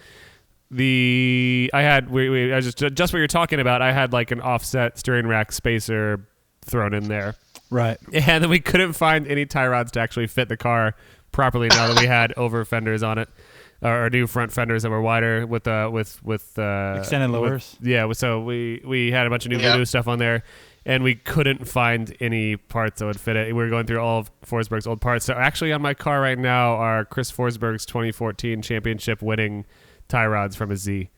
I was just what you're talking about. I had like an offset steering rack spacer thrown in there, Right. and then we couldn't find any tie rods to actually fit the car properly. Now that we had over fenders on it, or new front fenders that were wider with Extended lowers. So we had a bunch of new Voodoo stuff on there, and we couldn't find any parts that would fit it. We were going through all of Forsberg's old parts. So actually, on my car right now are Chris Forsberg's 2014 championship winning tie rods from a Z.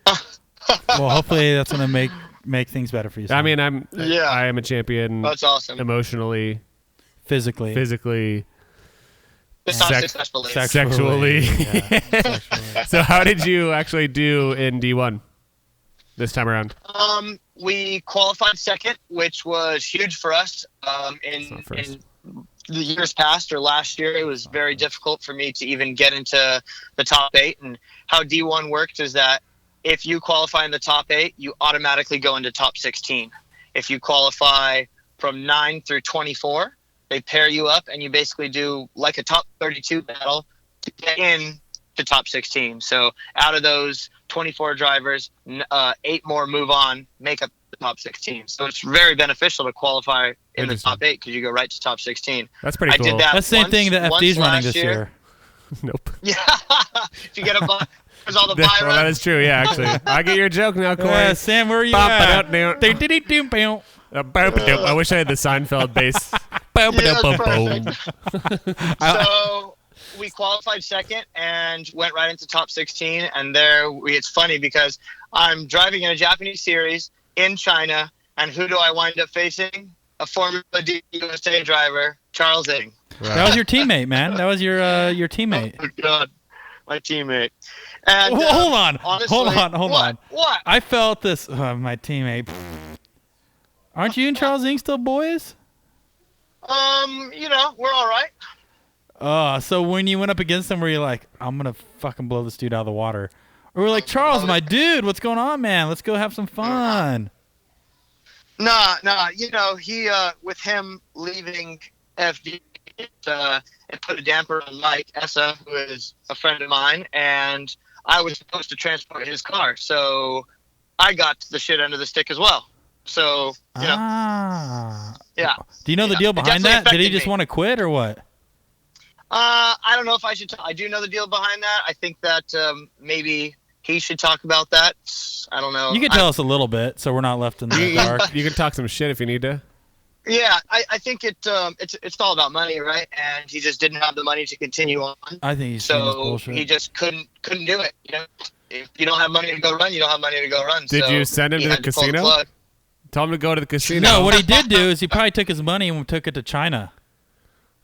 Well, hopefully that's going to make things better for you, Sam. I mean, I am a champion. That's awesome. Emotionally, physically. It's not successfully. Sexually. Yeah, sexually. So how did you actually do in D1 this time around? We qualified second, which was huge for us. In the years past or last year, it was very difficult for me to even get into the top 8. And how D1 worked is that if you qualify in the top 8, you automatically go into top 16. If you qualify from 9 through 24, they pair you up and you basically do like a top 32 battle to get in to top 16. So out of those 24 drivers, 8 more move on, make up the top 16. So it's very beneficial to qualify in the top 8 because you go right to top 16. That's pretty cool. I did that. That's the same thing that FD's running this year. Nope. Yeah. If you get a buy, there's all the buy Well, that is true. Yeah, actually. I get your joke now, Corey. Sam, where are you at? I wish I had the Seinfeld bass. So we qualified second and went right into top 16. And it's funny because I'm driving in a Japanese series in China. And who do I wind up facing? A Formula D USA driver, Charles Ing. Right. That was your teammate, man. That was your teammate. Oh, God. My teammate. And, hold on. Honestly, hold on. What? I felt this. My teammate. Aren't you and Charles Ing still boys? We're all right. So when you went up against him, were you like, I'm going to fucking blow this dude out of the water? Or were you like, Charles, my dude, what's going on, man? Let's go have some fun. Nah. He, with him leaving FD, it put a damper on Mike Essa, who is a friend of mine, and I was supposed to transport his car. So I got the shit end of the stick as well. So, yeah. Do you know the deal behind that? Did he just want to quit or what? I don't know if I should. I do know the deal behind that. I think that maybe he should talk about that. I don't know. You can tell us a little bit, so we're not left in the dark. You can talk some shit if you need to. Yeah, I think it's all about money, right? And he just didn't have the money to continue on. I think he's saying this bullshit. He just couldn't do it. If you don't have money to go run, you don't have money to go run. Did you send him to the casino? Tell him to go to the casino. No, what he did do is he probably took his money and took it to China.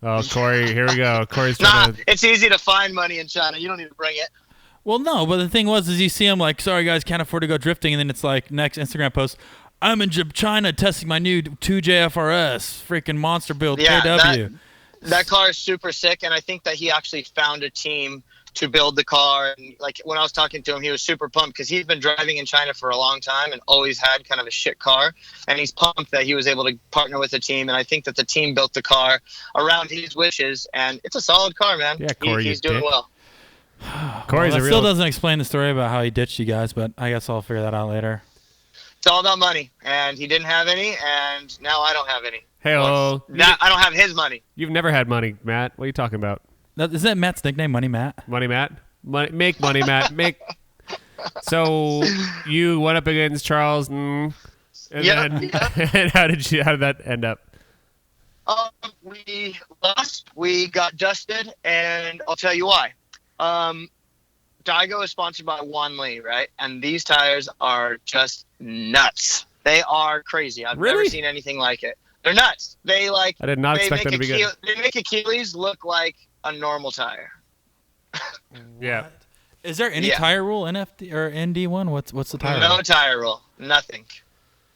Oh, Corey, here we go. Corey's trying to... It's easy to find money in China. You don't need to bring it. Well, no, but the thing was is you see him like, sorry guys, can't afford to go drifting, and then it's like next Instagram post, I'm in China testing my new 2JFRS, freaking monster build KW. That car is super sick, and I think that he actually found a team to build the car. And like when I was talking to him, he was super pumped because he's been driving in China for a long time and always had kind of a shit car. And he's pumped that he was able to partner with a team. And I think that the team built the car around his wishes, and it's a solid car, man. Yeah, Corey, he's doing well. Corey's still doesn't explain the story about how he ditched you guys, but I guess I'll figure that out later. It's all about money, and he didn't have any, and now I don't have any. Hey-o. Now I don't have his money. You've never had money, Matt. What are you talking about? Isn't that Matt's nickname, Money Matt? Make money, Matt. So you went up against Charles, and then and how did that end up? We lost. We got dusted, and I'll tell you why. Daigo is sponsored by Wan Lee, right? And these tires are just nuts. They are crazy. I've never seen anything like it. They're nuts. I did not expect them to be good. They make Achilles look like a normal tire. Yeah. Is there any tire rule in FD or ND1? What's the tire rule? No tire rule. Nothing.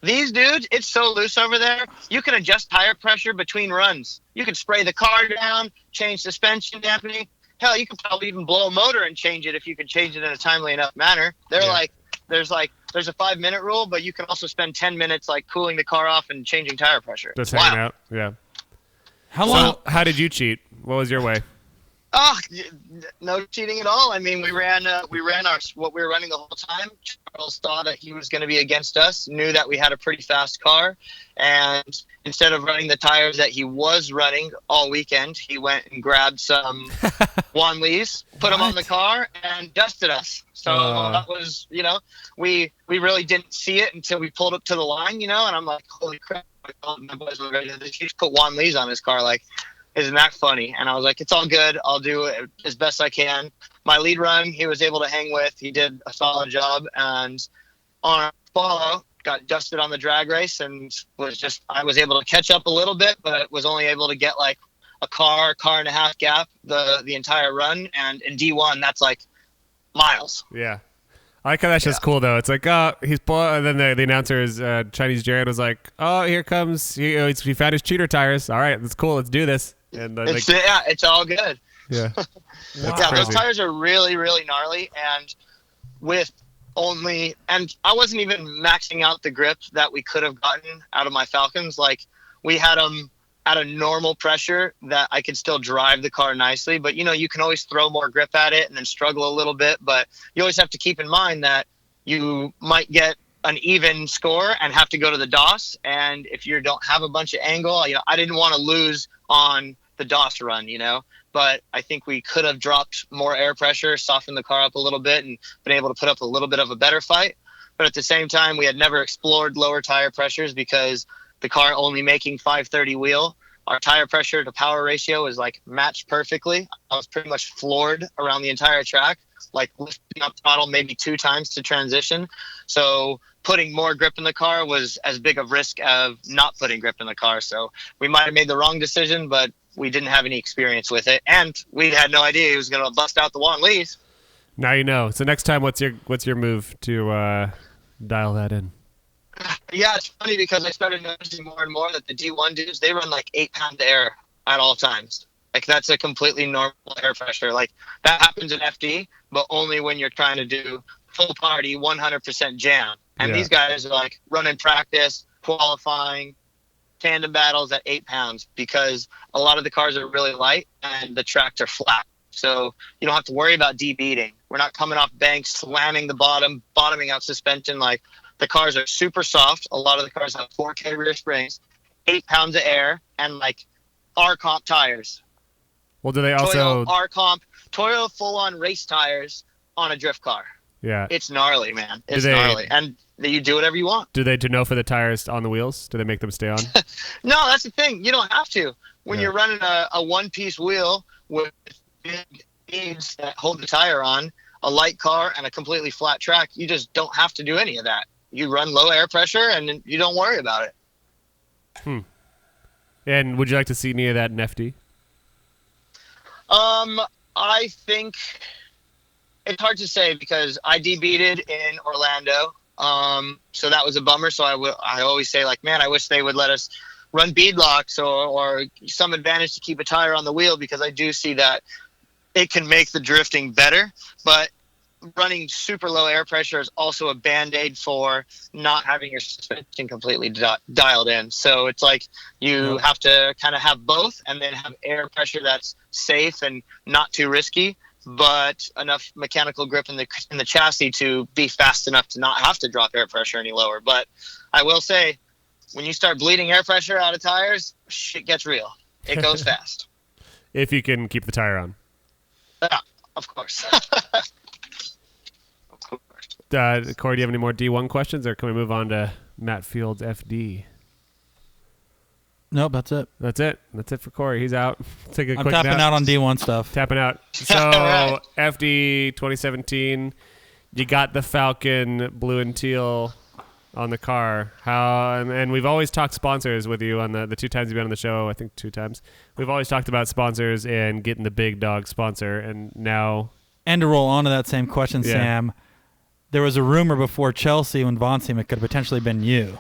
These dudes, it's so loose over there. You can adjust tire pressure between runs. You can spray the car down, change suspension dampening. Hell, you can probably even blow a motor and change it if you can change it in a timely enough manner. There's a 5-minute rule, but you can also spend 10 minutes like cooling the car off and changing tire pressure. Just hanging out. Yeah. How long? So, how did you cheat? What was your way? Oh, no cheating at all. I mean, we ran what we were running the whole time. Charles thought that he was going to be against us, knew that we had a pretty fast car, and instead of running the tires that he was running all weekend, he went and grabbed some Wan Lees, put them on the car, and dusted us. So that was, we really didn't see it until we pulled up to the line, and I'm like, holy crap! My boys were ready to just put Wan Lees on his car, like. Isn't that funny? And I was like, it's all good. I'll do it as best I can. My lead run, he was able to hang with. He did a solid job. And on our follow, got dusted on the drag race and I was able to catch up a little bit, but was only able to get like a car and a half gap the entire run. And in D1, that's like miles. Yeah. I like how that's just cool, though. It's like, he's and then the announcer is Chinese Jared was like, oh, here comes, he found his cheater tires. All right, that's cool. Let's do this. And it's all good. Yeah. Those tires are really, really gnarly. And with and I wasn't even maxing out the grip that we could have gotten out of my Falcons. Like, we had them at a normal pressure that I could still drive the car nicely, but you can always throw more grip at it and then struggle a little bit. But you always have to keep in mind that you might get an even score and have to go to the DOS. And if you don't have a bunch of angle, I didn't want to lose on the DOS run, but I think we could have dropped more air pressure, softened the car up a little bit, and been able to put up a little bit of a better fight. But at the same time, we had never explored lower tire pressures because the car only making 530 wheel, our tire pressure to power ratio is like matched perfectly. I was pretty much floored around the entire track, like lifting up throttle maybe 2 times to transition. So putting more grip in the car was as big of risk of not putting grip in the car. So we might have made the wrong decision, but we didn't have any experience with it, and we had no idea he was going to bust out the Juan Lees. Now you know. So next time, what's your move to dial that in? Yeah, it's funny because I started noticing more and more that the D1 dudes, they run like 8 pounds of air at all times. Like, that's a completely normal air pressure. Like, that happens in FD, but only when you're trying to do full party 100% jam. And these guys are like running practice, qualifying, tandem battles at 8 pounds because a lot of the cars are really light and the tracks are flat. So you don't have to worry about debeating. We're not coming off banks, slamming the bottoming out suspension. Like, the cars are super soft. A lot of the cars have 4K rear springs, 8 pounds of air, and like R-Comp tires. Well, do they also Toyo full-on race tires on a drift car? Yeah, it's gnarly, man. It's gnarly, and you do whatever you want. Do they denote for the tires on the wheels? Do they make them stay on? No, that's the thing. You don't have to. When you're running a one-piece wheel with big beads that hold the tire on, a light car, and a completely flat track, you just don't have to do any of that. You run low air pressure, and you don't worry about it. And would you like to see any of that in FD? I think it's hard to say because I debeated in Orlando. So that was a bummer. So I always say, like, man, I wish they would let us run bead locks or some advantage to keep a tire on the wheel, because I do see that it can make the drifting better. But running super low air pressure is also a band-aid for not having your suspension completely dialed in. So it's like you have to kind of have both, and then have air pressure that's safe and not too risky, but enough mechanical grip in the chassis to be fast enough to not have to drop air pressure any lower. But I will say, when you start bleeding air pressure out of tires, shit gets real. It goes fast. If you can keep the tire on. Yeah, of course. Corey, do you have any more D1 questions, or can we move on to Matt Field's FD? Nope, that's it. That's it for Corey. He's out. Take a I'm quick tapping nap. out on D1 stuff. Tapping out. So Right. FD 2017, you got the Falken blue and teal on the car. And we've always talked sponsors with you on the 2 times you've been on the show. I think 2 times. We've always talked about sponsors and getting the big dog sponsor, and now. And to roll on to that same question, Sam, there was a rumor before Chelsea when Von Sim it could have potentially been you.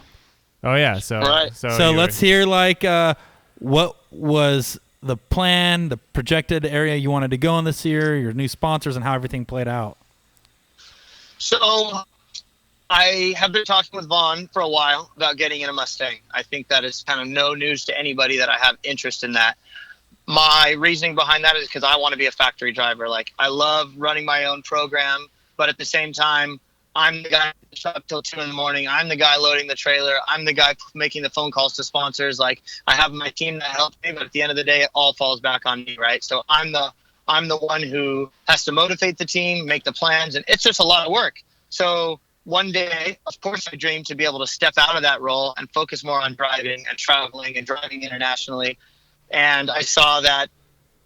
Oh yeah, so right. So let's hear what was the plan, the projected area you wanted to go in this year, your new sponsors, and how everything played out. So I have been talking with Vaughn for a while about getting in a Mustang. I think that is kind of no news to anybody that I have interest in that. My reasoning behind that is because I want to be a factory driver. Like, I love running my own program, but at the same time, I'm the guy up till 2 a.m. I'm the guy loading the trailer. I'm the guy making the phone calls to sponsors. Like, I have my team that helps me, but at the end of the day, it all falls back on me, right? So I'm the one who has to motivate the team, make the plans, and it's just a lot of work. So one day, of course, I dream to be able to step out of that role and focus more on driving and traveling and driving internationally. And I saw that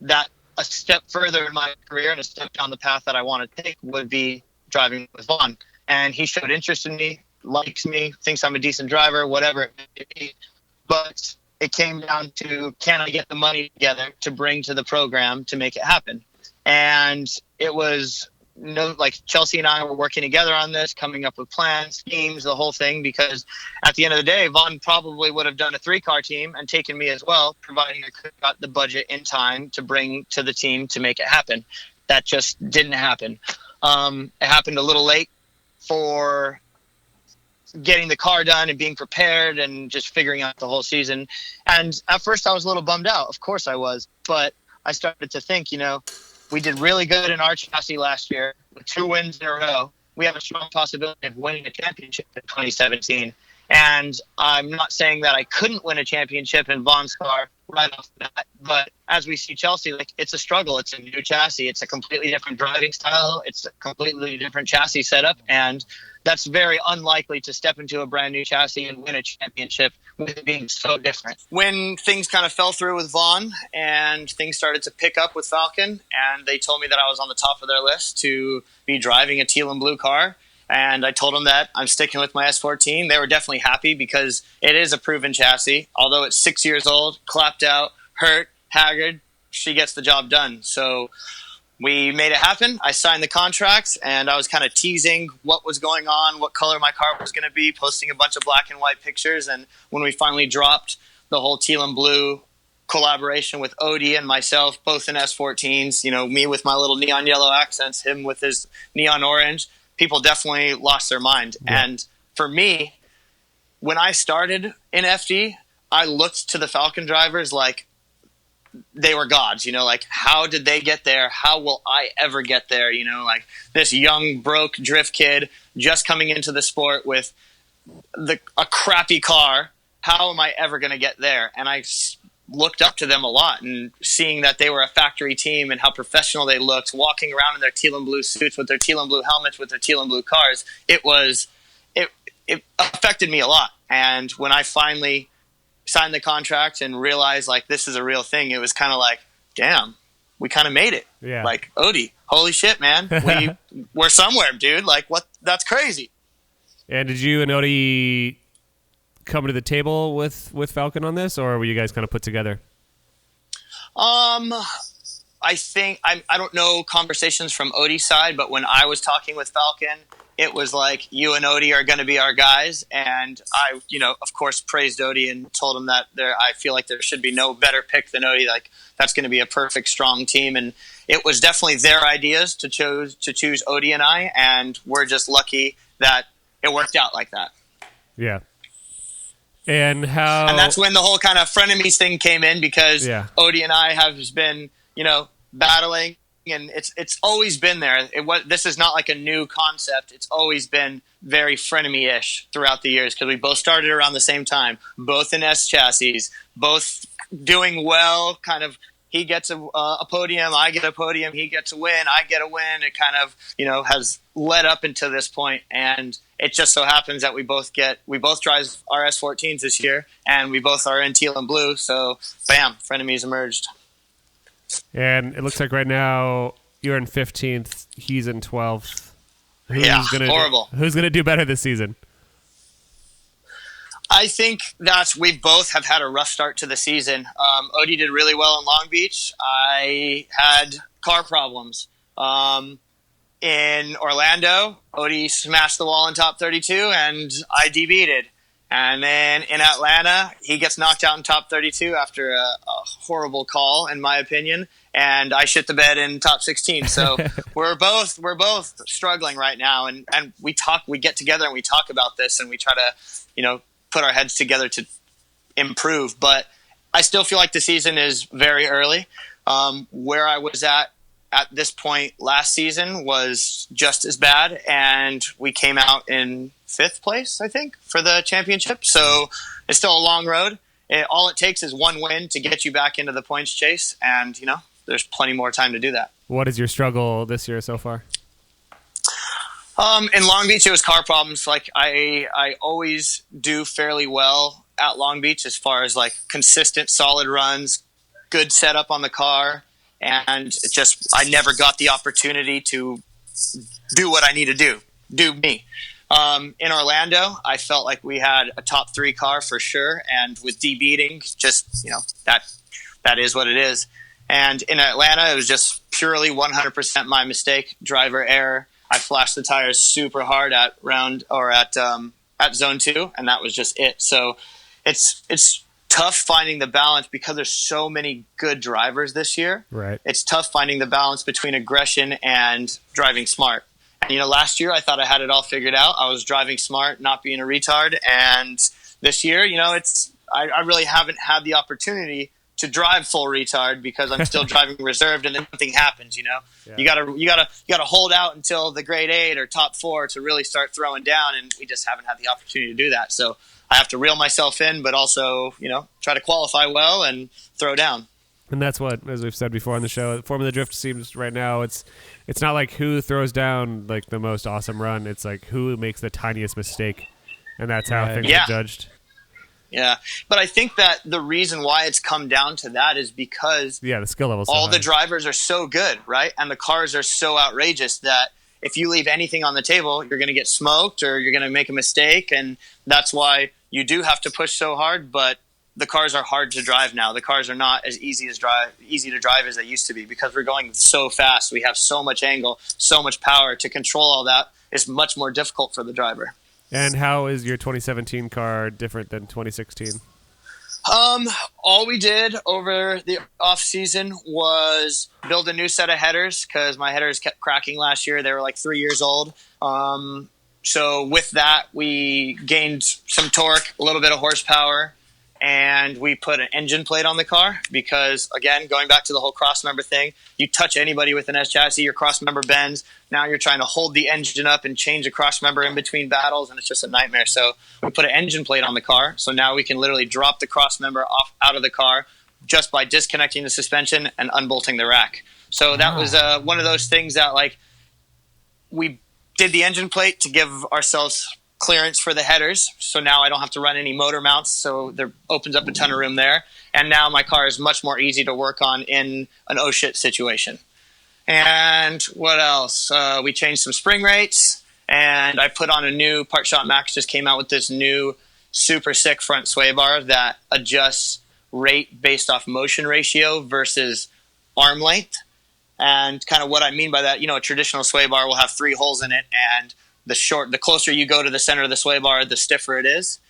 a step further in my career and a step down the path that I want to take would be driving with Vaughn. And he showed interest in me, likes me, thinks I'm a decent driver, whatever it may be. But it came down to, can I get the money together to bring to the program to make it happen? And it was Chelsea and I were working together on this, coming up with plans, schemes, the whole thing, because at the end of the day, Vaughn probably would have done a 3-car team and taken me as well, providing I could have got the budget in time to bring to the team to make it happen. That just didn't happen. It happened a little late. for getting the car done and being prepared and just figuring out the whole season. And at first I was a little bummed out. Of course I was. But I started to think, we did really good in our chassis last year with 2 wins in a row. We have a strong possibility of winning a championship in 2017. And I'm not saying that I couldn't win a championship in Vaughn's car right off the bat, but as we see Chelsea, it's a struggle. It's a new chassis. It's a completely different driving style. It's a completely different chassis setup, and that's very unlikely to step into a brand new chassis and win a championship with it being so different. When things kind of fell through with Vaughn and things started to pick up with Falken, and they told me that I was on the top of their list to be driving a teal and blue car, and I told them that I'm sticking with my S14. They were definitely happy because it is a proven chassis. Although it's 6 years old, clapped out, hurt, haggard, she gets the job done. So we made it happen. I signed the contracts, and I was kind of teasing what was going on, what color my car was going to be, posting a bunch of black and white pictures. And when we finally dropped the whole teal and blue collaboration with Odie and myself, both in S14s, me with my little neon yellow accents, him with his neon orange, people definitely lost their mind. Yeah. And for me, when I started in FD, I looked to the Falken drivers like they were gods, how did they get there? How will I ever get there? This young, broke drift kid just coming into the sport with a crappy car. How am I ever going to get there? And I looked up to them a lot, and seeing that they were a factory team and how professional they looked, walking around in their teal and blue suits with their teal and blue helmets with their teal and blue cars, it affected me a lot. And when I finally signed the contract and realized this is a real thing, it was kind of like, damn, we kind of made it. Yeah. Odie, holy shit, man, we're somewhere, dude. What? That's crazy. And did you and Odie come to the table with Falken on this, or were you guys kind of put together? I think I don't know conversations from Odie's side, but when I was talking with Falken, it was like, you and Odie are going to be our guys. And I, of course, praised Odie and told him that I feel like there should be no better pick than Odie. That's going to be a perfect, strong team. And it was definitely their ideas to choose Odie and I, and we're just lucky that it worked out like that. Yeah. And that's when the whole kind of frenemies thing came in, because Odie and I have been, battling, and it's always been there. This is not like a new concept. It's always been very frenemy-ish throughout the years, because we both started around the same time, both in S chassis, both doing well, kind of. He gets a podium, I get a podium, he gets a win, I get a win. It kind of, has led up into this point, and it just so happens that we both drive our S14s this year, and we both are in teal and blue, so bam, frenemies emerged. And it looks like right now you're in 15th, he's in 12th. Horrible. Who's going to do better this season? I think that we both have had a rough start to the season. Odie did really well in Long Beach. I had car problems. In Orlando, Odie smashed the wall in top 32, and I debeated. And then in Atlanta, he gets knocked out in top 32 after a horrible call, in my opinion, and I shit the bed in top 16. So we're both struggling right now, and we get together and we talk about this, and we try to, put our heads together to improve. But I still feel like the season is very early. Where I was at this point last season was just as bad, and we came out in 5th place, I think, for the championship. So it's still a long road. All it takes is one win to get you back into the points chase, and there's plenty more time to do that. What is your struggle this year so far? In Long Beach, it was car problems. I always do fairly well at Long Beach as far as consistent, solid runs, good setup on the car, and I never got the opportunity to do what I need to do me. In Orlando, I felt like we had a top 3 car for sure, and with D beating, that is what it is. And in Atlanta, it was just purely 100% my mistake, driver error. I flashed the tires super hard at zone 2, and that was just it. So it's tough finding the balance because there's so many good drivers this year. Right. It's tough finding the balance between aggression and driving smart. And, last year I thought I had it all figured out. I was driving smart, not being a retard. And this year, I really haven't had the opportunity to drive full retard because I'm still driving reserved, and then something happens. Yeah. You gotta hold out until the grade 8 or top 4 to really start throwing down, and we just haven't had the opportunity to do that. So I have to reel myself in, but also try to qualify well and throw down. And that's what, as we've said before on the show, the form of the drift seems right now it's not like who throws down like the most awesome run. It's like who makes the tiniest mistake, and that's how things are judged. Yeah, but I think that the reason why it's come down to that is because the skill levels. All the drivers are so good, right? And the cars are so outrageous that if you leave anything on the table, you're going to get smoked or you're going to make a mistake, and that's why you do have to push so hard. But the cars are hard to drive now. The cars are not as easy to drive as they used to be because we're going so fast. We have so much angle, so much power to control all that. It's much more difficult for the driver. And how is your 2017 car different than 2016? All we did over the off season was build a new set of headers because my headers kept cracking last year. They were like 3 years old. So with that, we gained some torque, a little bit of horsepower, and we put an engine plate on the car because, again, going back to the whole cross-member thing, you touch anybody with an S chassis, your cross-member bends. Now you're trying to hold the engine up and change a cross-member in between battles, and it's just a nightmare. So we put an engine plate on the car, so now we can literally drop the cross-member out of the car just by disconnecting the suspension and unbolting the rack. So that was one of those things that, we did the engine plate to give ourselves clearance for the headers, so now I don't have to run any motor mounts, so there opens up a ton of room there, and now my car is much more easy to work on in an oh shit situation. And what else? We changed some spring rates, and I put on a new Part Shop Max just came out with this new super sick front sway bar that adjusts rate based off motion ratio versus arm length. And kind of what I mean by that, a traditional sway bar will have 3 holes in it, and the closer you go to the center of the sway bar, the stiffer it is.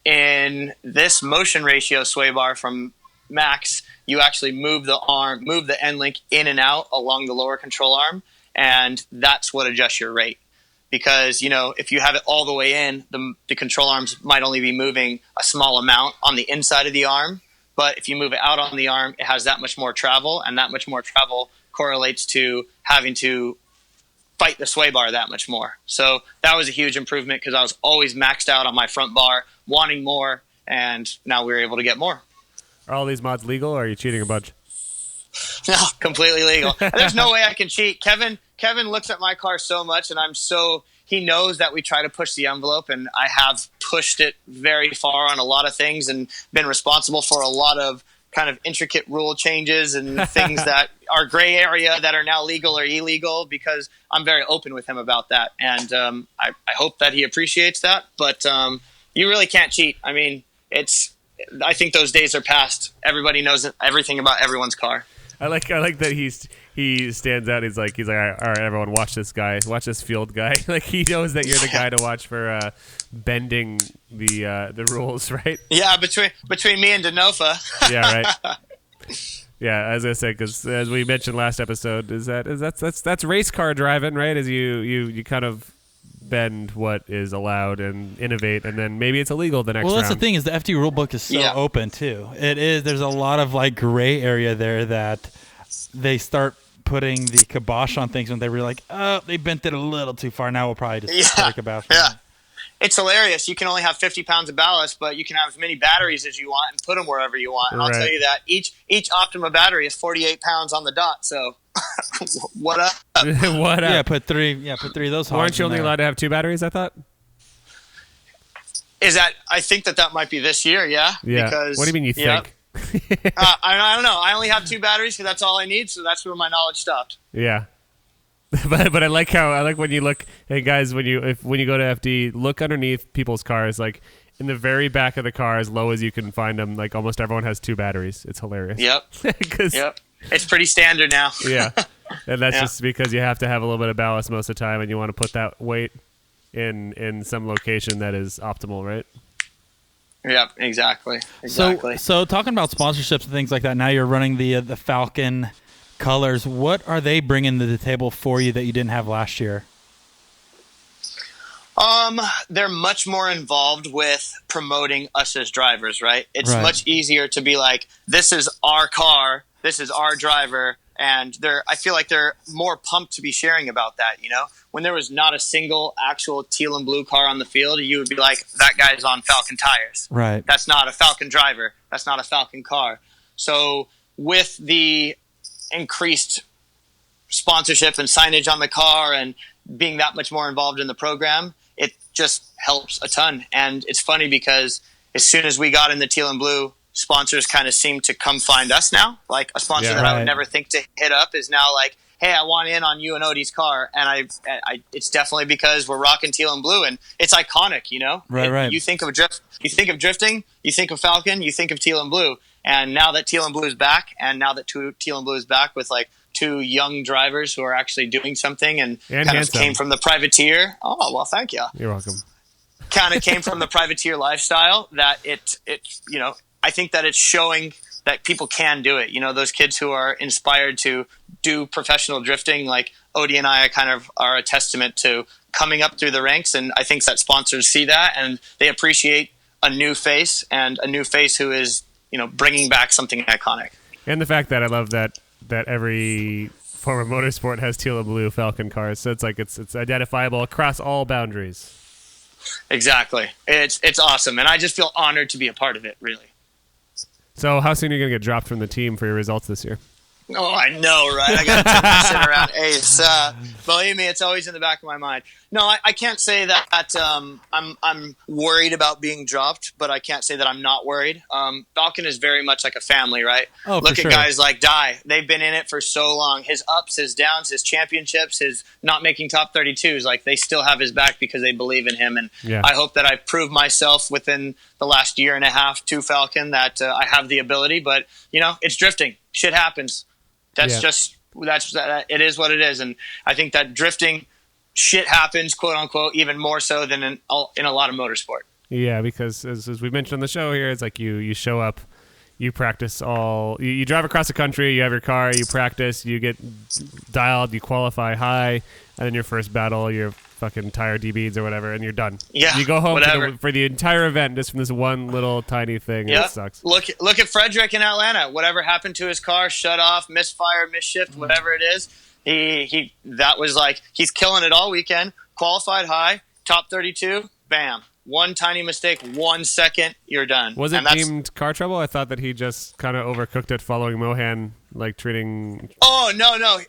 In this motion ratio sway bar from Max, you actually move the end link in and out along the lower control arm, and that's what adjusts your rate. Because, if you have it all the way in, the control arms might only be moving a small amount on the inside of the arm, but if you move it out on the arm, it has that much more travel, and that much more travel correlates to having to fight the sway bar that much more. So that was a huge improvement because I was always maxed out on my front bar, wanting more, and now we were able to get more. Are all these mods legal, or are you cheating a bunch? No, completely legal. There's no way I can cheat. Kevin looks at my car so much, and he knows that we try to push the envelope, and I have pushed it very far on a lot of things and been responsible for a lot of kind of intricate rule changes and things that are gray area that are now legal or illegal because I'm very open with him about that. And I hope that he appreciates that. But you really can't cheat. I mean, I think those days are past. Everybody knows everything about everyone's car. I like that he stands out. He's like, all right, everyone, watch this guy, watch this field guy. Like he knows that you're the guy to watch for bending the rules, right? Yeah, between me and Denofa. Yeah, right. Yeah, as I said, because as we mentioned last episode, that's race car driving, right? As you kind of bend what is allowed and innovate, and then maybe it's illegal the next round. Well, that's the thing is the FD rulebook is so open too. It is. There's a lot of gray area there that they start putting the kibosh on things when they were like, oh, they bent it a little too far. Now we'll probably just put a kibosh. Yeah. It's hilarious. You can only have 50 pounds of ballast, but you can have as many batteries as you want and put them wherever you want. And I'll tell you that each Optima battery is 48 pounds on the dot. So what up? What up? Yeah, put three of those. Aren't you only allowed to have 2 batteries? I thought. I think that might be this year. Yeah. Yeah. Because, what do you mean you think? I don't know. I only have 2 batteries because that's all I need. So that's where my knowledge stopped. Yeah. But I like when you look, hey guys, when you go to FD, look underneath people's cars, like in the very back of the car, as low as you can find them. Like almost everyone has 2 batteries. It's hilarious. Yep. Yep. It's pretty standard now. Yeah, and that's just because you have to have a little bit of ballast most of the time, and you want to put that weight in some location that is optimal, right? Yep. Exactly. So talking about sponsorships and things like that, now you're running the Falken colors. What are they bringing to the table for you that you didn't have last year? They're much more involved with promoting us as drivers, right? It's Right. much easier to be like, this is our car, this is our driver, and I feel like they're more pumped to be sharing about that, you know? When there was not a single actual teal and blue car on the field, you would be like, that guy's on Falken tires. Right. That's not a Falken driver. That's not a Falken car. So with the increased sponsorship and signage on the car and being that much more involved in the program, it just helps a ton. And it's funny because as soon as we got in the teal and blue, sponsors kind of seem to come find us now. Like a sponsor that I Right. would never think to hit up is now like, hey, I want in on you and Odie's car. And I it's definitely because we're rocking teal and blue, and it's iconic, you know? Right. You think of drifting, you think of Falken, you think of teal and blue. And now that teal and blue is back, and now that teal and blue is back with like two young drivers who are actually doing something and kind handsome. of came from the privateer. Oh, well, thank you. You're welcome. Kind of came from the privateer lifestyle that it, you know, I think that it's showing that people can do it. You know, those kids who are inspired to do professional drifting, like Odie and I are a testament to coming up through the ranks. And I think that sponsors see that and they appreciate a new face, and a new face who is, you know, bringing back something iconic. And the fact that I love that every form of motorsport has teal and blue Falken cars, so it's like it's identifiable across all boundaries. Exactly. It's awesome, and I just feel honored to be a part of it, really. So how soon are you going to get dropped from the team for your results this year? Oh, I know, right? I got to turn this shit around. Ace, believe me, it's always in the back of my mind. No, I can't say that I'm worried about being dropped, but I can't say that I'm not worried. Falken is very much like a family, right? Oh, Look for at sure. guys like Dye. They've been in it for so long. His ups, his downs, his championships, his not making top 32s, like they still have his back because they believe in him. And Yeah. I hope that I proved myself within the last year and a half to Falken that I have the ability. But, you know, it's drifting. Shit happens. That's it is what it is. And I think that drifting shit happens, quote unquote, even more so than in a lot of motorsport. Yeah, because as we mentioned on the show here, it's like you show up, you practice you drive across the country, you have your car, you practice, you get dialed, you qualify high, and then your first battle, you're fucking tire DBs or whatever, and you're done. Yeah, you go home whatever. for the entire event just from this one little tiny thing. Yeah, It sucks. Look at Frederick in Atlanta. Whatever happened to his car, shut off, misfire, misshift, whatever it is. He that was like he's killing it all weekend. Qualified high, top 32, bam. One tiny mistake, 1 second, you're done. Was it And that's- deemed car trouble? I thought that he just kind of overcooked it following Mohan, like treating... Oh, no.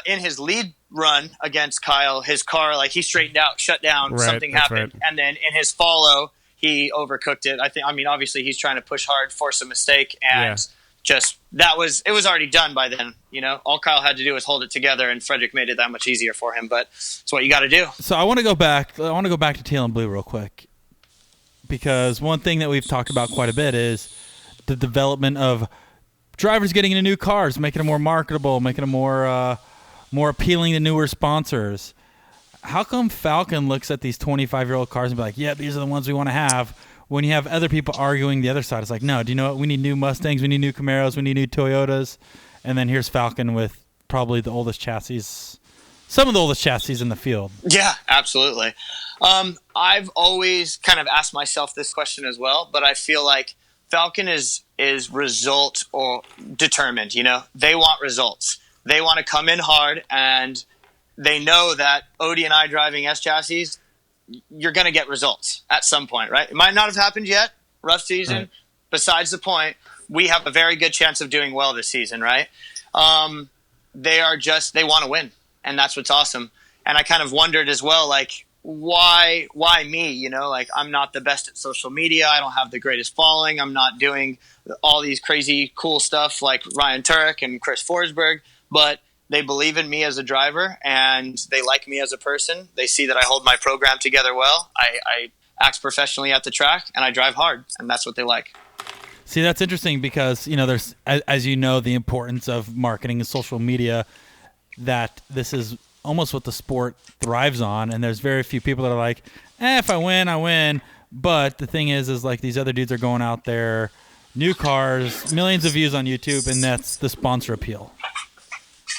In his lead run against Kyle, his car, like he straightened out, shut down, Right, something that's happened. right. And then in his follow, he overcooked it. I mean, obviously he's trying to push hard, force a mistake, and it was already done by then. You know, all Kyle had to do was hold it together, and Frederick made it that much easier for him. But it's what you got to do. So I want to go back to teal and blue real quick, because one thing that we've talked about quite a bit is the development of drivers getting into new cars, making them more marketable, making them more appealing to newer sponsors. How come Falken looks at these 25-year-old cars and be like, yeah, these are the ones we want to have, when you have other people arguing the other side? It's like, no, do you know what? We need new Mustangs, we need new Camaros, we need new Toyotas. And then here's Falken with probably the oldest chassis, some of the oldest chassis in the field. Yeah, absolutely. I've always kind of asked myself this question as well, but I feel like Falken is result or determined. You know, they want results. They want to come in hard, and they know that Odie and I driving S chassis, you're going to get results at some point, right? It might not have happened yet. Rough season. Right. Besides the point, we have a very good chance of doing well this season, right? They want to win, and that's what's awesome. And I kind of wondered as well, like, why me? You know, like, I'm not the best at social media. I don't have the greatest following. I'm not doing all these crazy cool stuff like Ryan Turek and Chris Forsberg, but they believe in me as a driver, and they like me as a person. They see that I hold my program together well. I act professionally at the track, and I drive hard, and that's what they like. See, that's interesting because, you know, there's, as you know, the importance of marketing and social media, that this is almost what the sport thrives on. And there's very few people that are like, if I win, I win. But the thing is like these other dudes are going out there, new cars, millions of views on YouTube, and that's the sponsor appeal.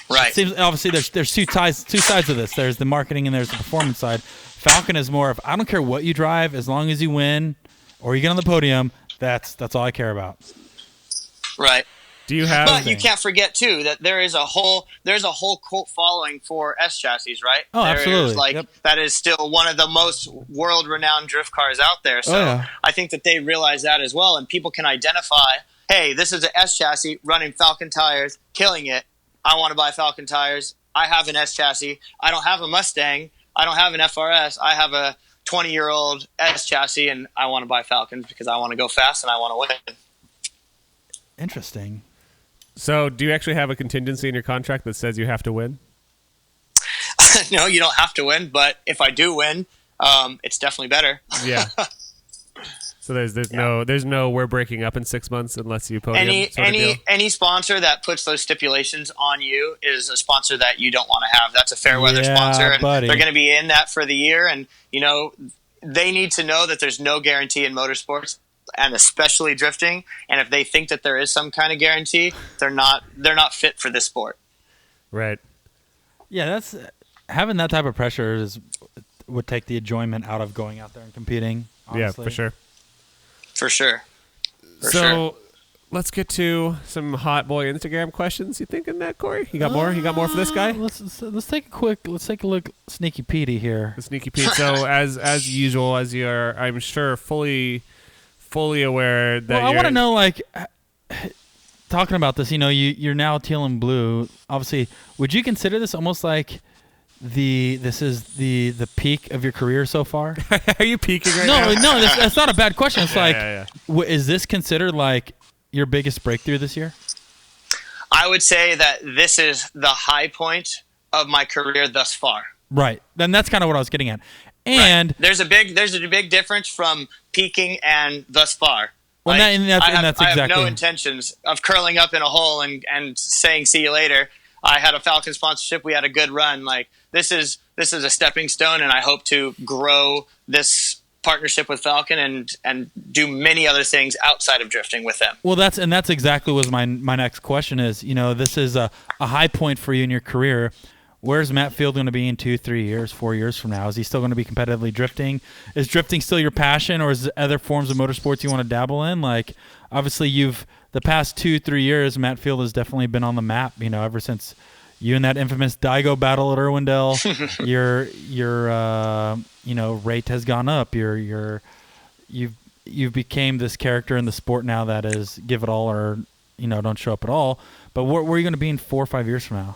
Right. It seems obviously there's two sides of this. There's the marketing and there's the performance side. Falken is more of I don't care what you drive as long as you win or you get on the podium. That's all I care about. Right. Do you have? But you can't forget too that there's a whole cult following for S chassis, right? Oh, absolutely. That is still one of the most world-renowned drift cars out there. So I think that they realize that as well, and people can identify, hey, this is an S chassis running Falken tires, killing it. I want to buy Falken tires. I have an S chassis. I don't have a Mustang. I don't have an FRS. I have a 20-year-old S chassis, and I want to buy Falcons because I want to go fast and I want to win. Interesting. So, do you actually have a contingency in your contract that says you have to win? No, you don't have to win, but if I do win, it's definitely better. Yeah. So there's no we're breaking up in 6 months unless you podium. Any sponsor that puts those stipulations on you is a sponsor that you don't want to have. That's a fair weather sponsor, and they're going to be in that for the year. And they need to know that there's no guarantee in motorsports, and especially drifting. And if they think that there is some kind of guarantee, they're not fit for this sport. Right. Yeah, that's having that type of pressure would take the enjoyment out of going out there and competing. Honestly. Yeah, for sure. For sure. So let's get to some hot boy Instagram questions. You thinking that, Corey? You got more? You got more for this guy? Let's take a look, Sneaky Petey here. The Sneaky Pete. So as usual, as you are, I'm sure fully aware that. Well, I want to know, talking about this. You're now teal and blue. Obviously, would you consider this almost like this is the peak of your career so far? Are you peaking right now? No, that's not a bad question. It's is this considered like your biggest breakthrough this year? I would say that this is the high point of my career thus far. Right. Then that's kind of what I was getting at. And there's a big difference from peaking and thus far. Well, that's exactly. I have no intentions of curling up in a hole and saying see you later. I had a Falcon sponsorship. We had a good run. This is a stepping stone, and I hope to grow this partnership with Falcon and do many other things outside of drifting with them. Well, that's exactly was my next question is, this is a high point for you in your career. Where's Matt Field going to be in 2, 3 years, 4 years from now? Is he still going to be competitively drifting? Is drifting still your passion, or is there other forms of motorsports you want to dabble in? Obviously the past 2, 3 years, Matt Field has definitely been on the map, ever since you and that infamous Daigo battle at Irwindale. your rate has gone up. You've became this character in the sport now that is give it all or don't show up at all. But where are you going to be in 4 or 5 years from now?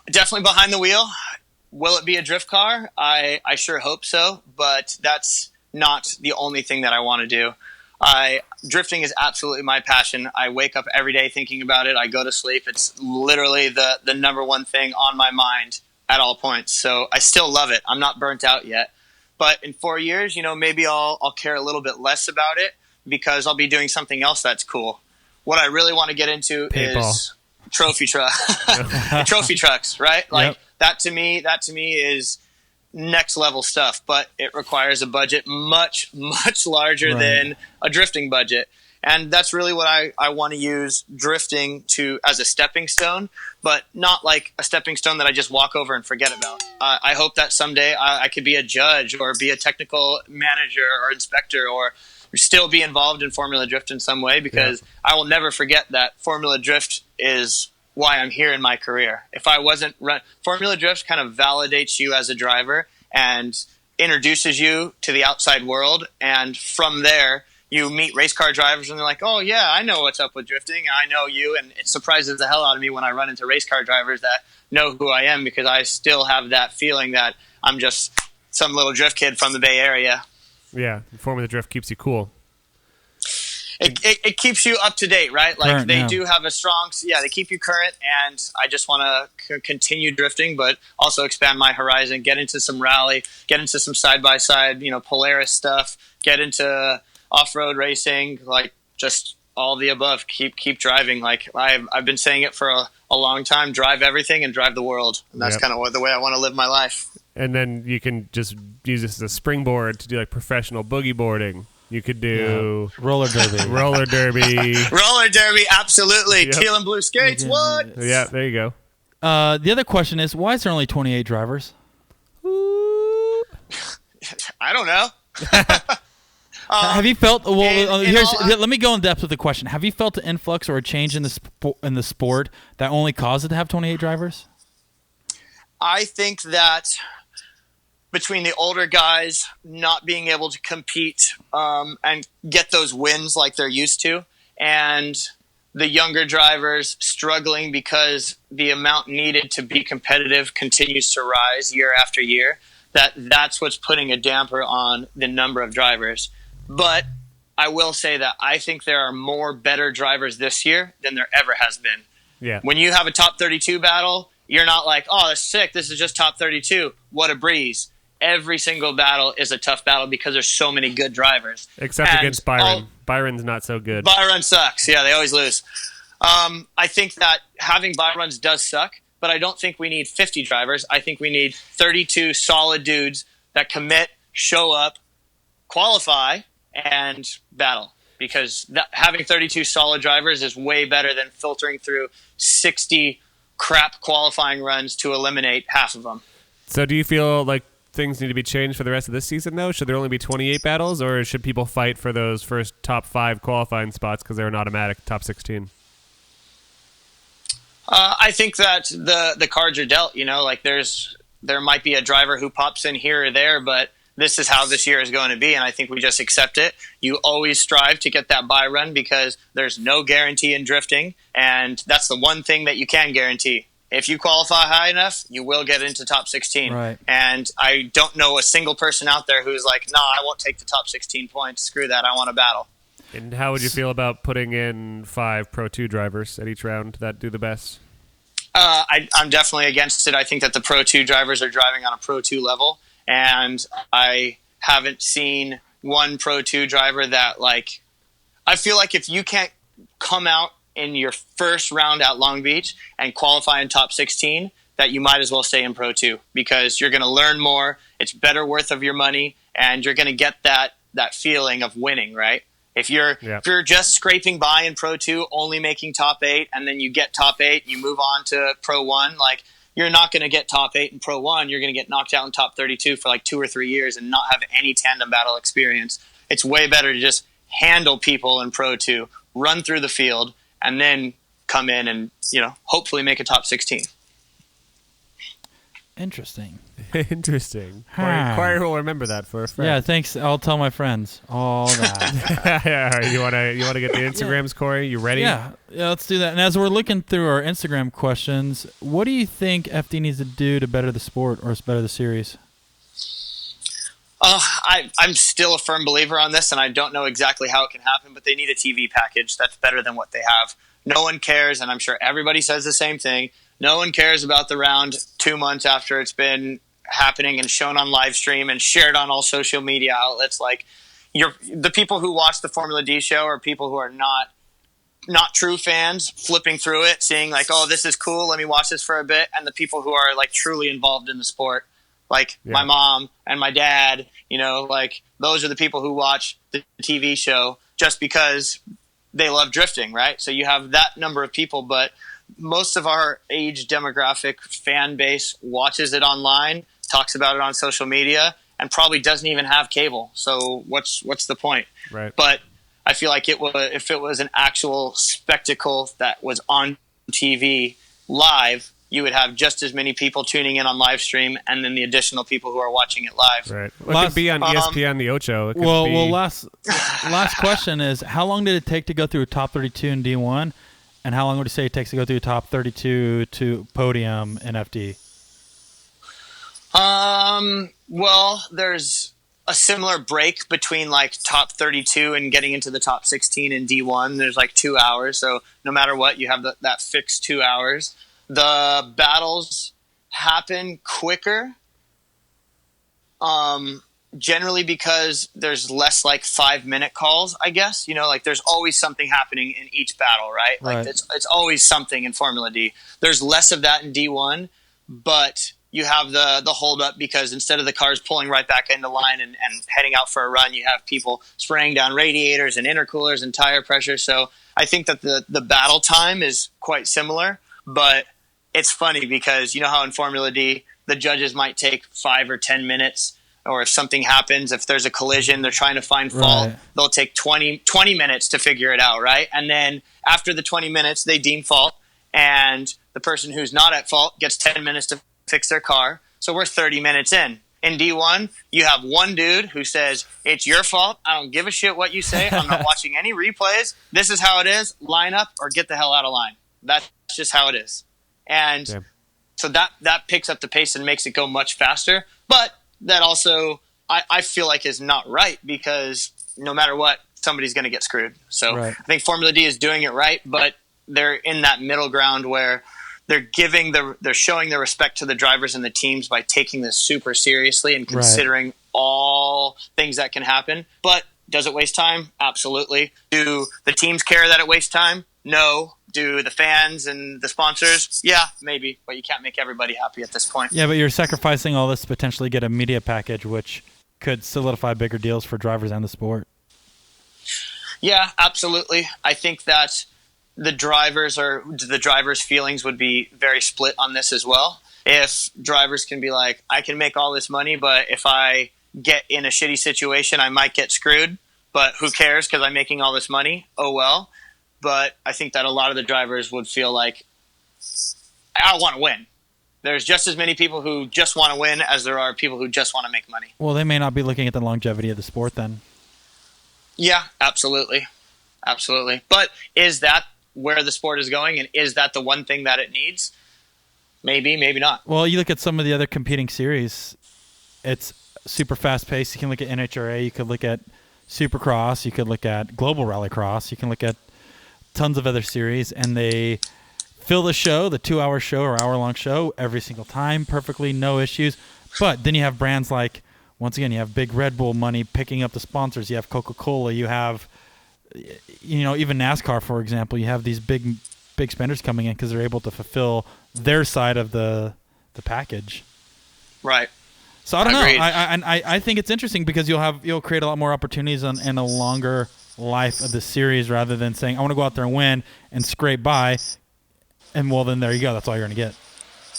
Definitely behind the wheel. Will it be a drift car? I sure hope so, but that's not the only thing that I want to do. Drifting is absolutely my passion. I wake up every day thinking about it. I go to sleep. It's literally the number one thing on my mind at all points. So I still love it. I'm not burnt out yet. But in 4 years, maybe I'll care a little bit less about it because I'll be doing something else that's cool. What I really want to get into is trophy trucks, right? That to me is next level stuff, but it requires a budget much, much larger than a drifting budget. And that's really what I want to use drifting as a stepping stone, but not like a stepping stone that I just walk over and forget about. I hope that someday I could be a judge or be a technical manager or inspector or still be involved in Formula Drift in some way, because I will never forget that Formula Drift is why I'm here in my career. If I wasn't Formula Drift kind of validates you as a driver and introduces you to the outside world, and from there you meet race car drivers and they're like, oh yeah, I know what's up with drifting, I know you, and it surprises the hell out of me when I run into race car drivers that know who I am, because I still have that feeling that I'm just some little drift kid from the Bay Area. Yeah, Formula Drift keeps you cool. It keeps you up to date, right? They do have a strong, they keep you current, and I just want to continue drifting, but also expand my horizon, get into some rally, get into some side-by-side, Polaris stuff, get into off-road racing, just all the above. Keep driving. I've been saying it for a long time, drive everything and drive the world. And that's kind of the way I want to live my life. And then you can just use this as a springboard to do professional boogie boarding. You could do roller derby. roller derby. Roller derby, absolutely. Yep. Teal and blue skates, what? Yeah, there you go. The other question is, why is there only 28 drivers? I don't know. Have you felt? Well, in let me go in depth with the question. Have you felt an influx or a change in the sport that only caused it to have 28 drivers? I think that between the older guys not being able to compete and get those wins like they're used to, and the younger drivers struggling because the amount needed to be competitive continues to rise year after year, that's what's putting a damper on the number of drivers. But I will say that I think there are more better drivers this year than there ever has been. Yeah. When you have a top 32 battle, you're not like, oh, that's sick, this is just top 32. What a breeze. Every single battle is a tough battle because there's so many good drivers. Except against Byron. Byron's not so good. Byron sucks. Yeah, they always lose. I think that having Byrons does suck, but I don't think we need 50 drivers. I think we need 32 solid dudes that commit, show up, qualify, and battle. Because having 32 solid drivers is way better than filtering through 60 crap qualifying runs to eliminate half of them. So do you feel like things need to be changed for the rest of this season, though? Should there only be 28 battles, or should people fight for those first top 5 qualifying spots because they're an automatic top 16? I think that the cards are dealt. Like there might be a driver who pops in here or there, but this is how this year is going to be, and I think we just accept it. You always strive to get that buy run because there's no guarantee in drifting, and that's the one thing that you can guarantee. If you qualify high enough, you will get into top 16. Right. And I don't know a single person out there who's like, nah, I won't take the top 16 points. Screw that. I want to battle. And how would you feel about putting in 5 Pro 2 drivers at each round that do the best? I'm definitely against it. I think that the Pro 2 drivers are driving on a Pro 2 level, and I haven't seen one Pro 2 driver that, I feel like if you can't come out in your first round at Long Beach and qualify in top 16, that you might as well stay in Pro 2 because you're going to learn more. It's better worth of your money, and you're going to get that feeling of winning, right? If you're just scraping by in Pro 2, only making top 8, and then you get top 8, you move on to Pro 1, you're not going to get top 8 in Pro 1. You're going to get knocked out in top 32 for 2 or 3 years and not have any tandem battle experience. It's way better to just handle people in Pro 2, run through the field, and then come in and, hopefully make a top 16. Interesting. Interesting. Corey will remember that for a friend. Yeah, thanks. I'll tell my friends all that. Yeah, you want to get the Instagrams, Corey? You ready? Yeah, let's do that. And as we're looking through our Instagram questions, what do you think FD needs to do to better the sport or better the series? I'm still a firm believer on this, and I don't know exactly how it can happen, but they need a TV package that's better than what they have. No one cares, and I'm sure everybody says the same thing. No one cares about the round 2 months after it's been happening and shown on live stream and shared on all social media outlets. The people who watch the Formula D show are people who are not true fans, flipping through it, seeing oh, this is cool, let me watch this for a bit, and the people who are truly involved in the sport. My mom and my dad, those are the people who watch the TV show just because they love drifting, right? So you have that number of people, but most of our age demographic fan base watches it online, talks about it on social media, and probably doesn't even have cable. So what's the point? Right. But I feel like if it was an actual spectacle that was on TV live, you would have just as many people tuning in on live stream, and then the additional people who are watching it live. Right. Well, it could be on ESPN, the Ocho. Last question is, how long did it take to go through a top 32 in D1, and how long would you say it takes to go through a top 32 to podium in FD? Well, there's a similar break between top 32 and getting into the top 16 in D1. There's 2 hours, so no matter what, you have that fixed 2 hours. The battles happen quicker, generally because there's less 5-minute calls, I guess. There's always something happening in each battle, right? Right. It's always something in Formula D. There's less of that in D1, but you have the hold up because instead of the cars pulling right back into line and heading out for a run, you have people spraying down radiators and intercoolers and tire pressure. So I think that the battle time is quite similar, but it's funny because you know how in Formula D, the judges might take 5 or 10 minutes, or if something happens, if there's a collision, they're trying to find fault, Right. they'll take 20 minutes to figure it out, right? And then after the 20 minutes, they deem fault, and the person who's not at fault gets 10 minutes to fix their car. So we're 30 minutes in. In D1, you have one dude who says, it's your fault. I don't give a shit what you say. I'm not watching any replays. This is how it is. Line up or get the hell out of line. That's just how it is. And Damn. so that picks up the pace and makes it go much faster. But that also, I feel like is not right because no matter what, somebody's going to get screwed. So Right. I think Formula D is doing it right, but they're in that middle ground where they're showing their respect to the drivers and the teams by taking this super seriously and considering all things that can happen. But does it waste time? Absolutely. Do the teams care that it wastes time? No. Do the fans and the sponsors? Yeah, maybe. But you can't make everybody happy at this point. Yeah, but you're sacrificing all this to potentially get a media package, which could solidify bigger deals for drivers and the sport. Yeah, absolutely. I think that the drivers' feelings would be very split on this as well. If drivers can be like, I can make all this money, but if I get in a shitty situation, I might get screwed. But who cares because I'm making all this money? Oh, well. But I think that a lot of the drivers would feel like, I want to win. There's just as many people who just want to win as there are people who just want to make money. Well, they may not be looking at the longevity of the sport then. Yeah, absolutely. Absolutely. But is that where the sport is going, and is that the one thing that it needs? Maybe, maybe not. Well, you look at some of the other competing series, it's super fast-paced. You can look at NHRA, you could look at Supercross, you could look at Global Rallycross, you can look at tons of other series, and they fill the show, the 2-hour show or hour-long show, every single time, perfectly, no issues. But then you have brands like, once again, you have big Red Bull money picking up the sponsors. You have Coca-Cola. You have, even NASCAR, for example. You have these big spenders coming in because they're able to fulfill their side of the package. Right. So I don't Agreed. know. I think it's interesting because you'll create a lot more opportunities and a longer life of the series rather than saying I want to go out there and win and scrape by, and well then there you go. That's all you're going to get.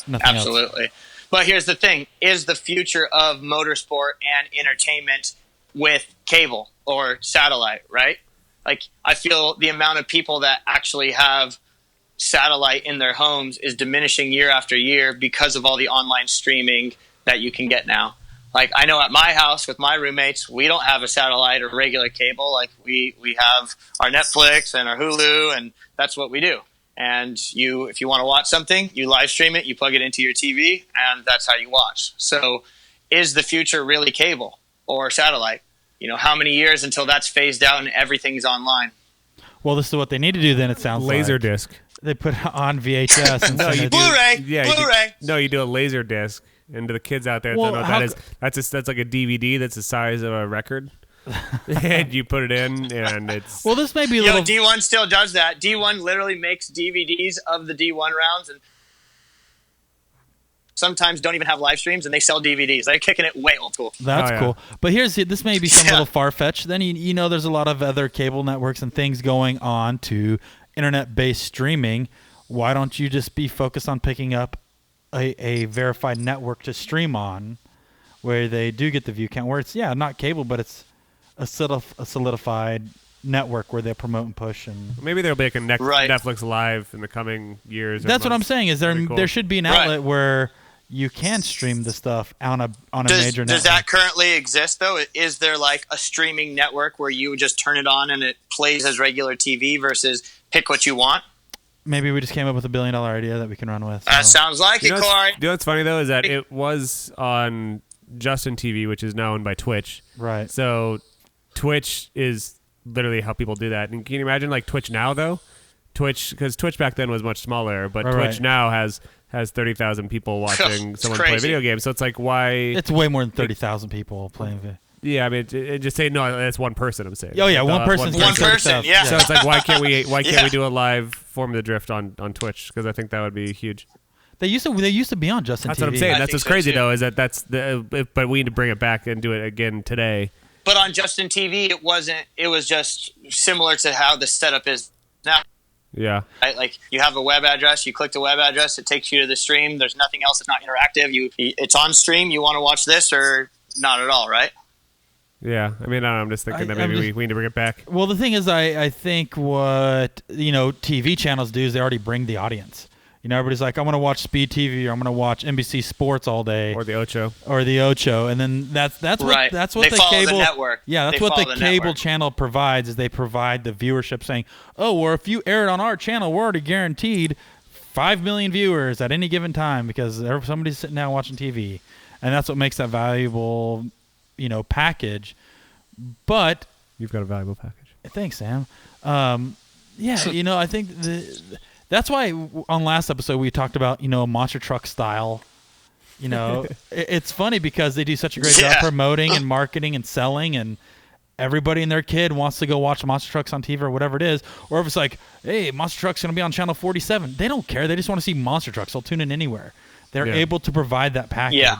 Nothing Absolutely. else. But here's the thing: is the future of motorsport and entertainment with cable or satellite, right? Like, I feel the amount of people that actually have satellite in their homes is diminishing year after year because of all the online streaming that you can get now. Like, I know at my house with my roommates, we don't have a satellite or regular cable. Like, we have our Netflix and our Hulu, and that's what we do. And if you want to watch something, you live stream it, you plug it into your TV, and that's how you watch. So is the future really cable or satellite? How many years until that's phased out and everything's online? Well, this is what they need to do then, it sounds Laser like. disc. They put it on VHS and No, send you it. do. Blu-ray! Yeah, you do- Blu-ray! No, you do a laser disc. And to the kids out there, Well, don't know what that is. That's like a DVD that's the size of a record. And you put it in, and it's... Well, this may be a Yo, little... D1 still does that. D1 literally makes DVDs of the D1 rounds, and sometimes don't even have live streams, and they sell DVDs. They're kicking it way old school. That's Oh, yeah. cool. But this may be some Yeah. little far-fetched. Then there's a lot of other cable networks and things going on to internet-based streaming. Why don't you just be focused on picking up a verified network to stream on where they do get the view count, where it's, not cable, but it's a solidified network where they promote and push. And Maybe there'll be like a Right. Netflix Live in the coming years. or that's what I'm months. saying is That'd be cool. there should be an Right. outlet where you can stream the stuff on a Does major network. that currently exist, though? Is there like a streaming network where you just turn it on and it plays as regular TV versus pick what you want? Maybe we just came up with $1 billion idea that we can run with. That so. sounds like it, Corey. You know what's funny, though, is that it was on Justin TV, which is now owned by Twitch. Right. So Twitch is literally how people do that. And can you imagine, like, Twitch now, though? Because Twitch back then was much smaller, but Right, Twitch right. now has 30,000 people watching It's someone play crazy. video games. So it's like, why... It's way more than 30,000 people playing video. Yeah, I mean, just say, no, that's one person, I'm saying. Oh, yeah, one person's One doing person, 30,000. yeah. So it's like, why can't we Yeah. do a live Form of the Drift on Twitch? Because I think that would be huge. They used to be on Justin That's TV. what I'm saying. I That's think what's so, crazy too. though, is that but we need to bring it back and do it again today. But on Justin TV, it wasn't. It was just similar to how the setup is now. Yeah. Right? Like you have a web address, you click the web address, it takes you to the stream. There's nothing else. It's not interactive. It's on stream. You want to watch this or not at all, right? Yeah. I mean, I don't know, I'm just thinking that maybe we need to bring it back. Well, the thing is, I think what TV channels do is they already bring the audience. Everybody's like, I want to watch Speed TV, or I'm going to watch NBC Sports all day, Or the Ocho. and then that's Right. what They the follow the cable network. Yeah, that's They what the follow the cable network. channel provides. Is they provide the viewership, saying, oh, or if you air it on our channel, we're already guaranteed 5 million viewers at any given time because somebody's sitting down watching TV, and that's what makes that valuable, package. But You've got a valuable package. thanks, Sam. I think that's why on last episode we talked about monster truck style. It's funny because they do such a great job promoting and marketing and selling, and everybody and their kid wants to go watch monster trucks on TV or whatever it is. Or if it's like, hey, monster truck's gonna be on channel 47, they don't care. They just want to see monster trucks. They'll tune in anywhere. They're able to provide that package. Yeah.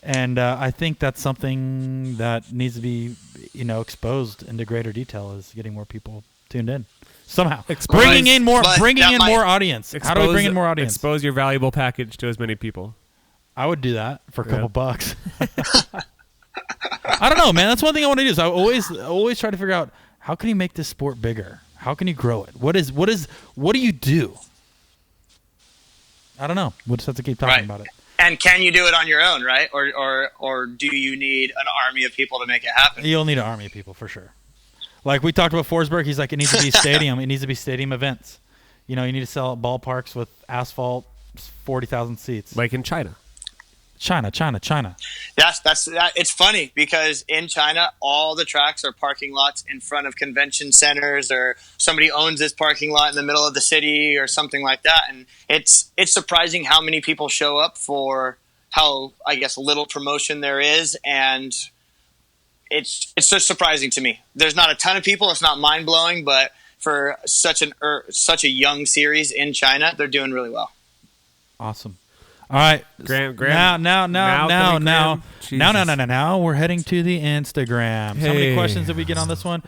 And I think that's something that needs to be, exposed into greater detail, is getting more people tuned in somehow. Bringing in more audience. How do we bring in more audience? Expose your valuable package to as many people. I would do that for a couple bucks. I don't know, man. That's one thing I want to do. Is I always try to figure out, how can you make this sport bigger? How can you grow it? What do you do? I don't know. We'll just have to keep talking about it. And can you do it on your own, right? Or do you need an army of people to make it happen? You'll need an army of people for sure. Like we talked about Forsberg, he's like, it needs to be stadium. It needs to be stadium events. You need to sell at ballparks with asphalt, 40,000 seats. Like in China. China. It's funny because in China, all the tracks are parking lots in front of convention centers, or somebody owns this parking lot in the middle of the city or something like that. And it's surprising how many people show up for how, I guess, little promotion there is. And it's just surprising to me. There's not a ton of people. It's not mind blowing, but for such a young series in China, they're doing really well. Awesome. All right. Graham. Now we're heading to the Instagram. Hey. How many questions did we get on this one?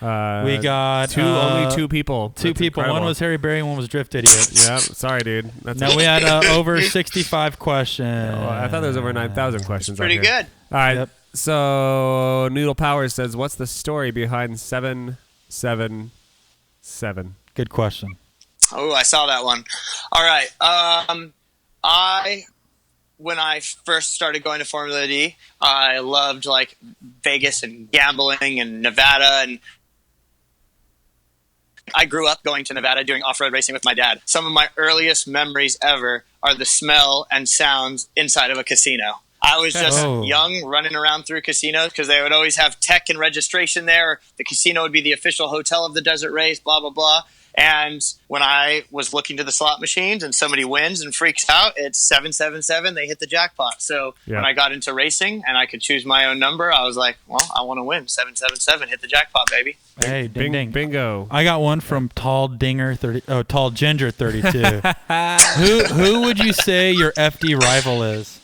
We got only two people. Two That's people. incredible. One was Harry Berry, one was Drift Idiot. Yeah, sorry, dude. We had over 65 questions. Oh, I thought there was over 9,000 questions. Pretty good. All right. Yep. So Noodle Powers says, "What's the story behind 777?" Good question. Oh, I saw that one. All right. When I first started going to Formula D, I loved like Vegas and gambling and Nevada, and I grew up going to Nevada doing off-road racing with my dad. Some of my earliest memories ever are the smell and sounds inside of a casino. I was just young, running around through casinos because they would always have tech and registration there. The casino would be the official hotel of the desert race, blah, blah, blah. And when I was looking to the slot machines and somebody wins and freaks out, it's 777. They hit the jackpot. So when I got into racing and I could choose my own number, I was like, well, I want to win. 777, hit the jackpot, baby. Hey, ding, ding. Bingo. I got one from Tall Ginger 32. Who would you say your FD rival is?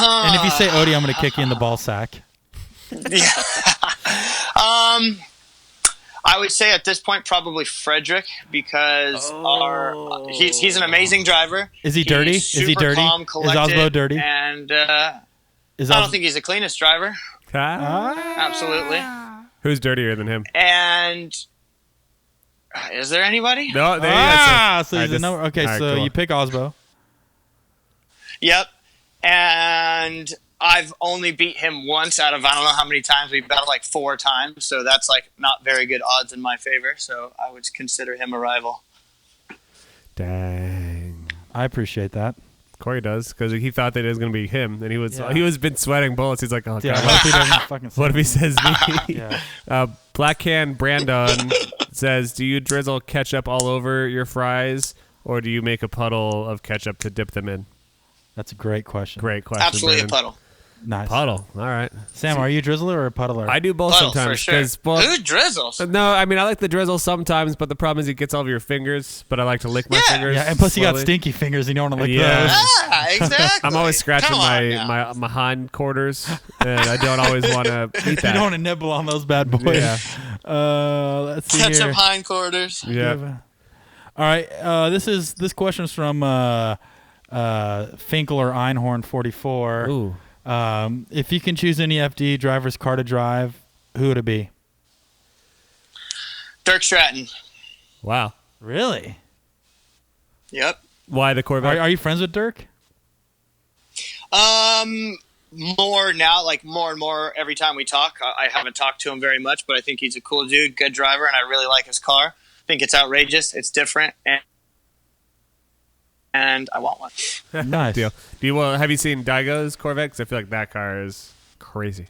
And if you say Odie, I'm going to kick you in the ball sack. Yeah. I would say at this point probably Frederick, because he's an amazing driver. Is he dirty? He's Is he super dirty? calm, Is collected, Osbo dirty? And I don't think he's the cleanest driver. Absolutely. Who's dirtier than him? And is there anybody? No, there so he's a number. Okay, so you pick Osbo. Yep. And I've only beat him once out of I don't know how many times. We've battled like 4 times, so that's like not very good odds in my favor. So I would consider him a rival. Dang. I appreciate that. Corey does, because he thought that it was going to be him, and he was been sweating bullets. He's like, oh, Yeah, God. what if he doesn't fucking say What if he says me? Yeah. Black Can Brandon says, do you drizzle ketchup all over your fries, or do you make a puddle of ketchup to dip them in? That's a great question. Great question. Absolutely Brandon. a puddle. Nice. Puddle. All right. Sam, are you a drizzler or a puddler? I do both Puddle, for sometimes. sure. 'Cause, well, Who drizzles? no, I mean I like the drizzle sometimes, but the problem is it gets all over your fingers. But I like to lick my Yeah. fingers. Yeah, and plus you got slowly. stinky fingers and you don't want to lick Yeah. those. Yeah, exactly. I'm always scratching Come on now. my hind quarters, and I don't always want to eat You that. don't want to nibble on those bad boys. Yeah. Let's see Catch here. up hindquarters. Yeah. All right. This question is from Finkel or Einhorn 44. Ooh. If you can choose any FD driver's car to drive, who would it be? Dirk Stratton. Wow. Really? Yep. Why the Corvette? Are you friends with Dirk? More now, like more and more every time we talk. I haven't talked to him very much, but I think he's a cool dude, good driver, and I really like his car. I think it's outrageous. It's different, and I want one. Nice. Deal. Do you have you seen Daigo's Corvette? 'Cause I feel like that car is crazy.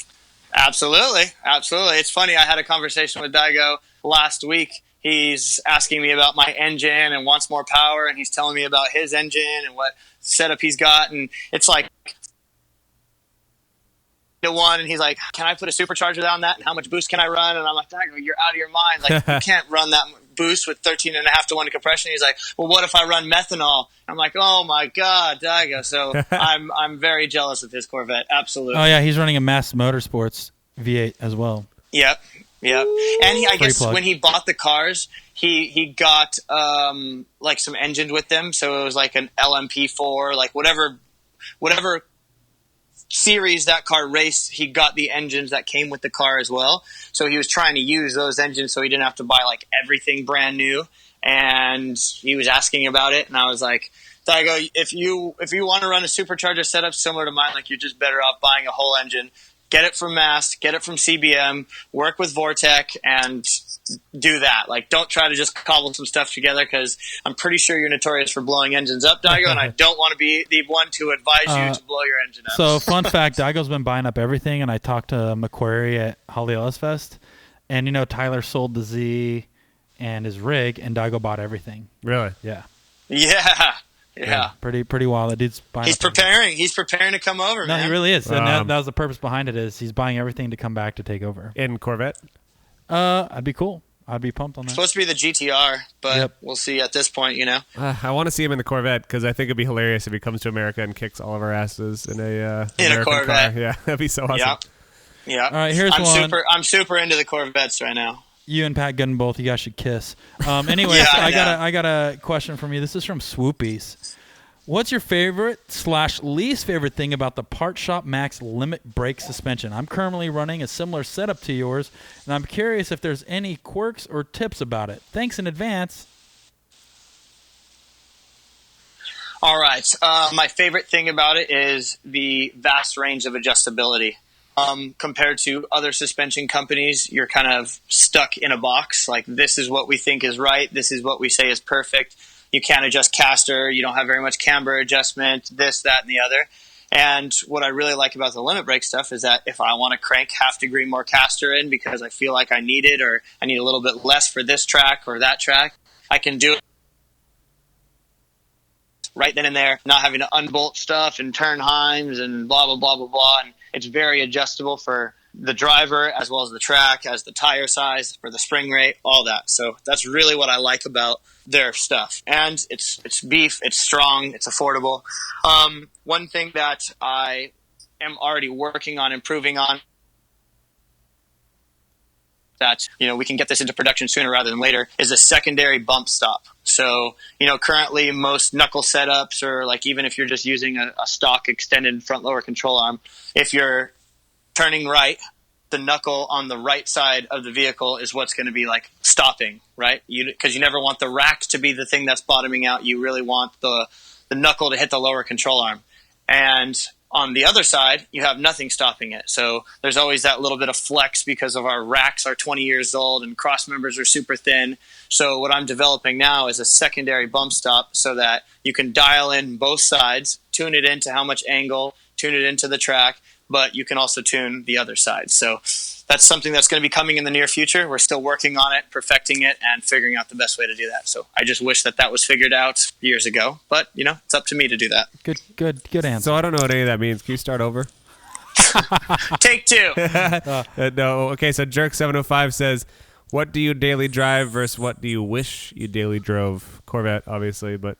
Absolutely. It's funny. I had a conversation with Daigo last week. He's asking me about my engine and wants more power, and he's telling me about his engine and what setup he's got, and it's like to one, and he's like, can I put a supercharger on that, and how much boost can I run? And I'm like, Daigo, you're out of your mind. Like, you can't run that boost with 13.5 to 1 compression. He's like, well, what if I run methanol? I'm like, oh my God, Daigo. So I'm very jealous of his Corvette. Absolutely. Oh yeah, he's running a Mass Motorsports V8 as well. Yep. And I guess plug. when he bought the cars, he got like some engines with them. So it was like an LMP4, like whatever series that car raced, he got the engines that came with the car as well. So he was trying to use those engines so he didn't have to buy like everything brand new. And he was asking about it, and I was like, Daigo, if you want to run a supercharger setup similar to mine, like, you're just better off buying a whole engine. Get it from Mass, get it from CBM, work with Vortec, and do that. Like, don't try to just cobble some stuff together, because I'm pretty sure you're notorious for blowing engines up, Daigo, and I don't want to be the one to advise you to blow your engine up. So, fun fact, Daigo's been buying up everything, and I talked to Macquarie at Holly Ellis Fest, and, Tyler sold the Z and his rig, and Daigo bought everything. Really? Yeah. Yeah. Pretty wild. That dude's buying He's up preparing. He's preparing to come over, No, man. he really is. And that was the purpose behind it, is he's buying everything to come back to take over. In Corvette? I'd be cool. I'd be pumped on that. It's supposed to be the GTR, but we'll see at this point, I want to see him in the Corvette, because I think it'd be hilarious if he comes to America and kicks all of our asses in a American Corvette. car. Yeah, that'd be so awesome. Yeah. All right, here's one. I'm super into the Corvettes right now. You and Pat Gooden both, you guys should kiss. Anyways, Yeah, I got a question from you. This is from Swoopies. What's your favorite/least favorite thing about the Part Shop Max Limit Brake suspension? I'm currently running a similar setup to yours, and I'm curious if there's any quirks or tips about it. Thanks in advance. All right. My favorite thing about it is the vast range of adjustability. Compared to other suspension companies, you're kind of stuck in a box. Like, this is what we think is right. This is what we say is perfect. You can't adjust caster. You don't have very much camber adjustment, this, that, and the other. And what I really like about the limit brake stuff is that if I want to crank half degree more caster in because I feel like I need it, or I need a little bit less for this track or that track, I can do it right then and there, not having to unbolt stuff and turn heims and blah, blah, blah, blah, blah. And it's very adjustable for the driver as well as the track, as the tire size, for the spring rate, all that. So that's really what I like about their stuff. And it's beef, it's strong, it's affordable. One thing that I am already working on improving on, that we can get this into production sooner rather than later, is a secondary bump stop. So currently most knuckle setups, or like even if you're just using a stock extended front lower control arm, if you're turning right, the knuckle on the right side of the vehicle is what's going to be like stopping, right? Because you never want the rack to be the thing that's bottoming out. You really want the knuckle to hit the lower control arm. And on the other side, you have nothing stopping it. So there's always that little bit of flex because of our racks are 20 years old and cross members are super thin. So what I'm developing now is a secondary bump stop so that you can dial in both sides, tune it into how much angle, tune it into the track, but you can also tune the other side. So that's something that's going to be coming in the near future. We're still working on it, perfecting it, and figuring out the best way to do that. So I just wish that was figured out years ago, but it's up to me to do that. Good answer. So I don't know what any of that means. Can you start over? Take two. No. Okay, so Jerk705 says, what do you daily drive versus what do you wish you daily drove? Corvette, obviously, but...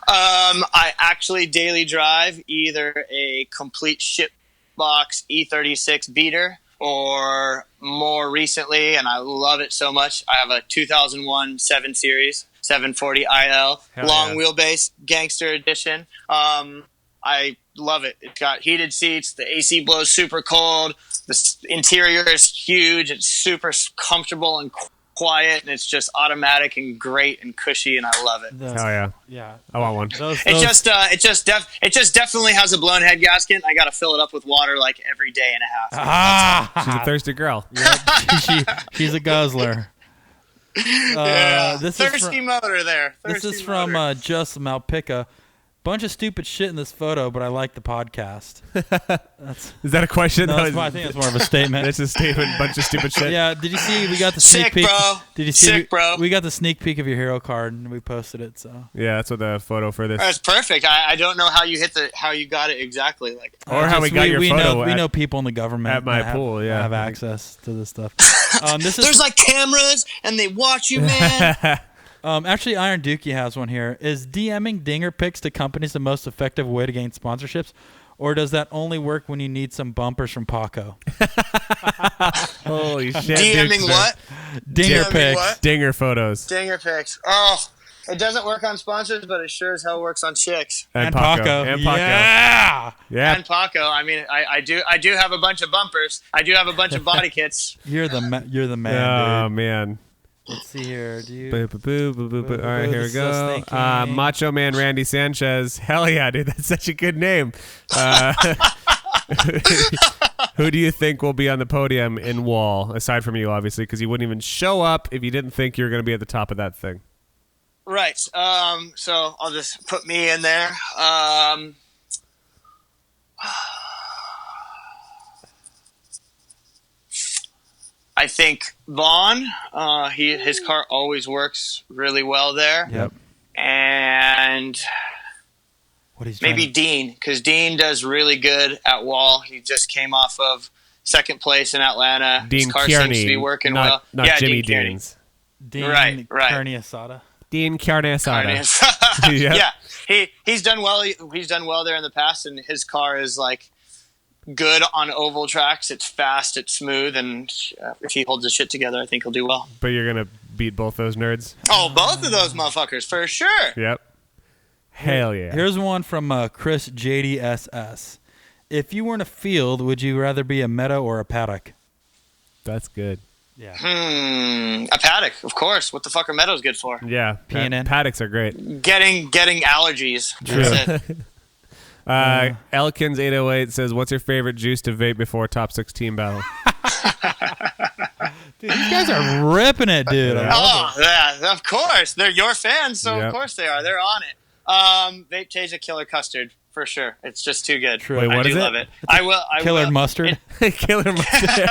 I actually daily drive either a complete shipbox E36 beater, or more recently, and I love it so much, I have a 2001 7 Series 740 IL, long wheelbase, gangster edition. I love it. It's got heated seats. The AC blows super cold. The interior is huge. It's super comfortable and quiet, and it's just automatic and great and cushy, and I love it. Yeah. I want one. It just definitely has a blown head gasket. I got to fill it up with water like every day and a half. She's a thirsty girl. She's a guzzler. Thirsty motor there. This is from Just Malpica. Bunch of stupid shit in this photo, but I like the podcast. Is that a question? No, I think it's more of a statement. It's a statement. Bunch of stupid shit. Yeah. Did you see? We got the sneak Sick, peek. bro. Did you see? Sick, bro. We got the sneak peek of your hero card, and we posted it. So yeah, that's what the photo for this. That's perfect. I don't know how you got it exactly. Like, or how we got your photo. We know people in the government at my pool. Yeah, have access to this stuff. There's like cameras, and they watch you, man. Actually, Iron Dookie has one here. Is DMing dinger pics to companies the most effective way to gain sponsorships, or does that only work when you need some bumpers from Paco? Holy shit! DMing what? Dinger pics. What? Dinger photos. Dinger pics. Oh, it doesn't work on sponsors, but it sure as hell works on chicks. And Paco. And Paco. Yeah. And Paco. I mean, I do have a bunch of bumpers. I do have a bunch of body kits. You're the man. Oh dude. man. Let's see here. Do you? All right, here we go. Macho Man Randy Sanchez. Hell yeah, dude. That's such a good name. Who do you think will be on the podium in Wall, aside from you, obviously, because you wouldn't even show up if you didn't think you were going to be at the top of that thing? Right. So I'll just put me in there. I think Vaughn, his car always works really well there. Yep. And maybe Dean, because Dean does really good at Wall. He just came off of second place in Atlanta. Dean his car Kearney, seems to be working not well. Yeah, Jimmy Dean Deans. Dean Right. Carne Asada. Dean Carne Asada. Yep. Yeah, he's done well. He's done well there in the past, and his car is like good on oval tracks. It's fast, it's smooth, and if he holds his shit together, I think he'll do well. But you're gonna beat both those nerds. Oh, both of those motherfuckers for sure. Yep. Hell yeah. Here's one from Chris JDSS. If you were in a field, would you rather be a meadow or a paddock? That's good. Yeah. A paddock, of course. What the fuck are meadows good for? Yeah. P&N. Paddocks are great. Getting allergies. That's it. Elkins 808 says, "What's your favorite juice to vape before top 16 battle?" Dude, these guys are ripping it, dude. Oh, yeah, of course. They're your fans, so Yep. of course they are. They're on it. Vape Tasia Killer Custard, for sure. It's just too good. True. Wait, what I is do it? love it. I will. Killer mustard. Killer mustard.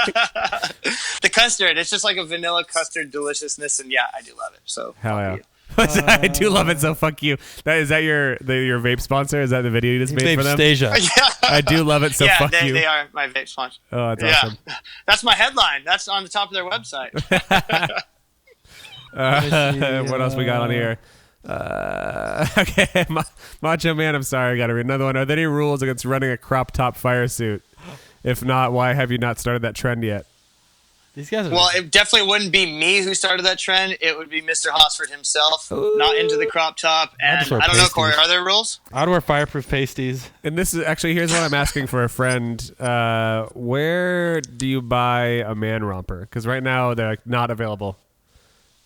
The custard. It's just like a vanilla custard deliciousness, and yeah, I do love it. So Hell fuck yeah. you. I do love it, so fuck you. Is that your vape sponsor? Is that the video you just made for them? Stasia. Yeah. I do love it, so Yeah, fuck you. they are my vape sponsor. Oh, that's awesome. Yeah, that's my headline. That's on the top of their website. What else we got on here? Okay, Macho Man, I'm sorry, I got to read another one. Are there any rules against running a crop top fire suit? If not, why have you not started that trend yet? These guys are. Well, it definitely wouldn't be me who started that trend. It would be Mr. Hosford himself. Not into the crop top. And just wear I don't know, pasties. Corey, are there rules? I'd wear fireproof pasties. And this is actually, here's what I'm asking for a friend. Where do you buy a man romper? Because right now they're like, not available.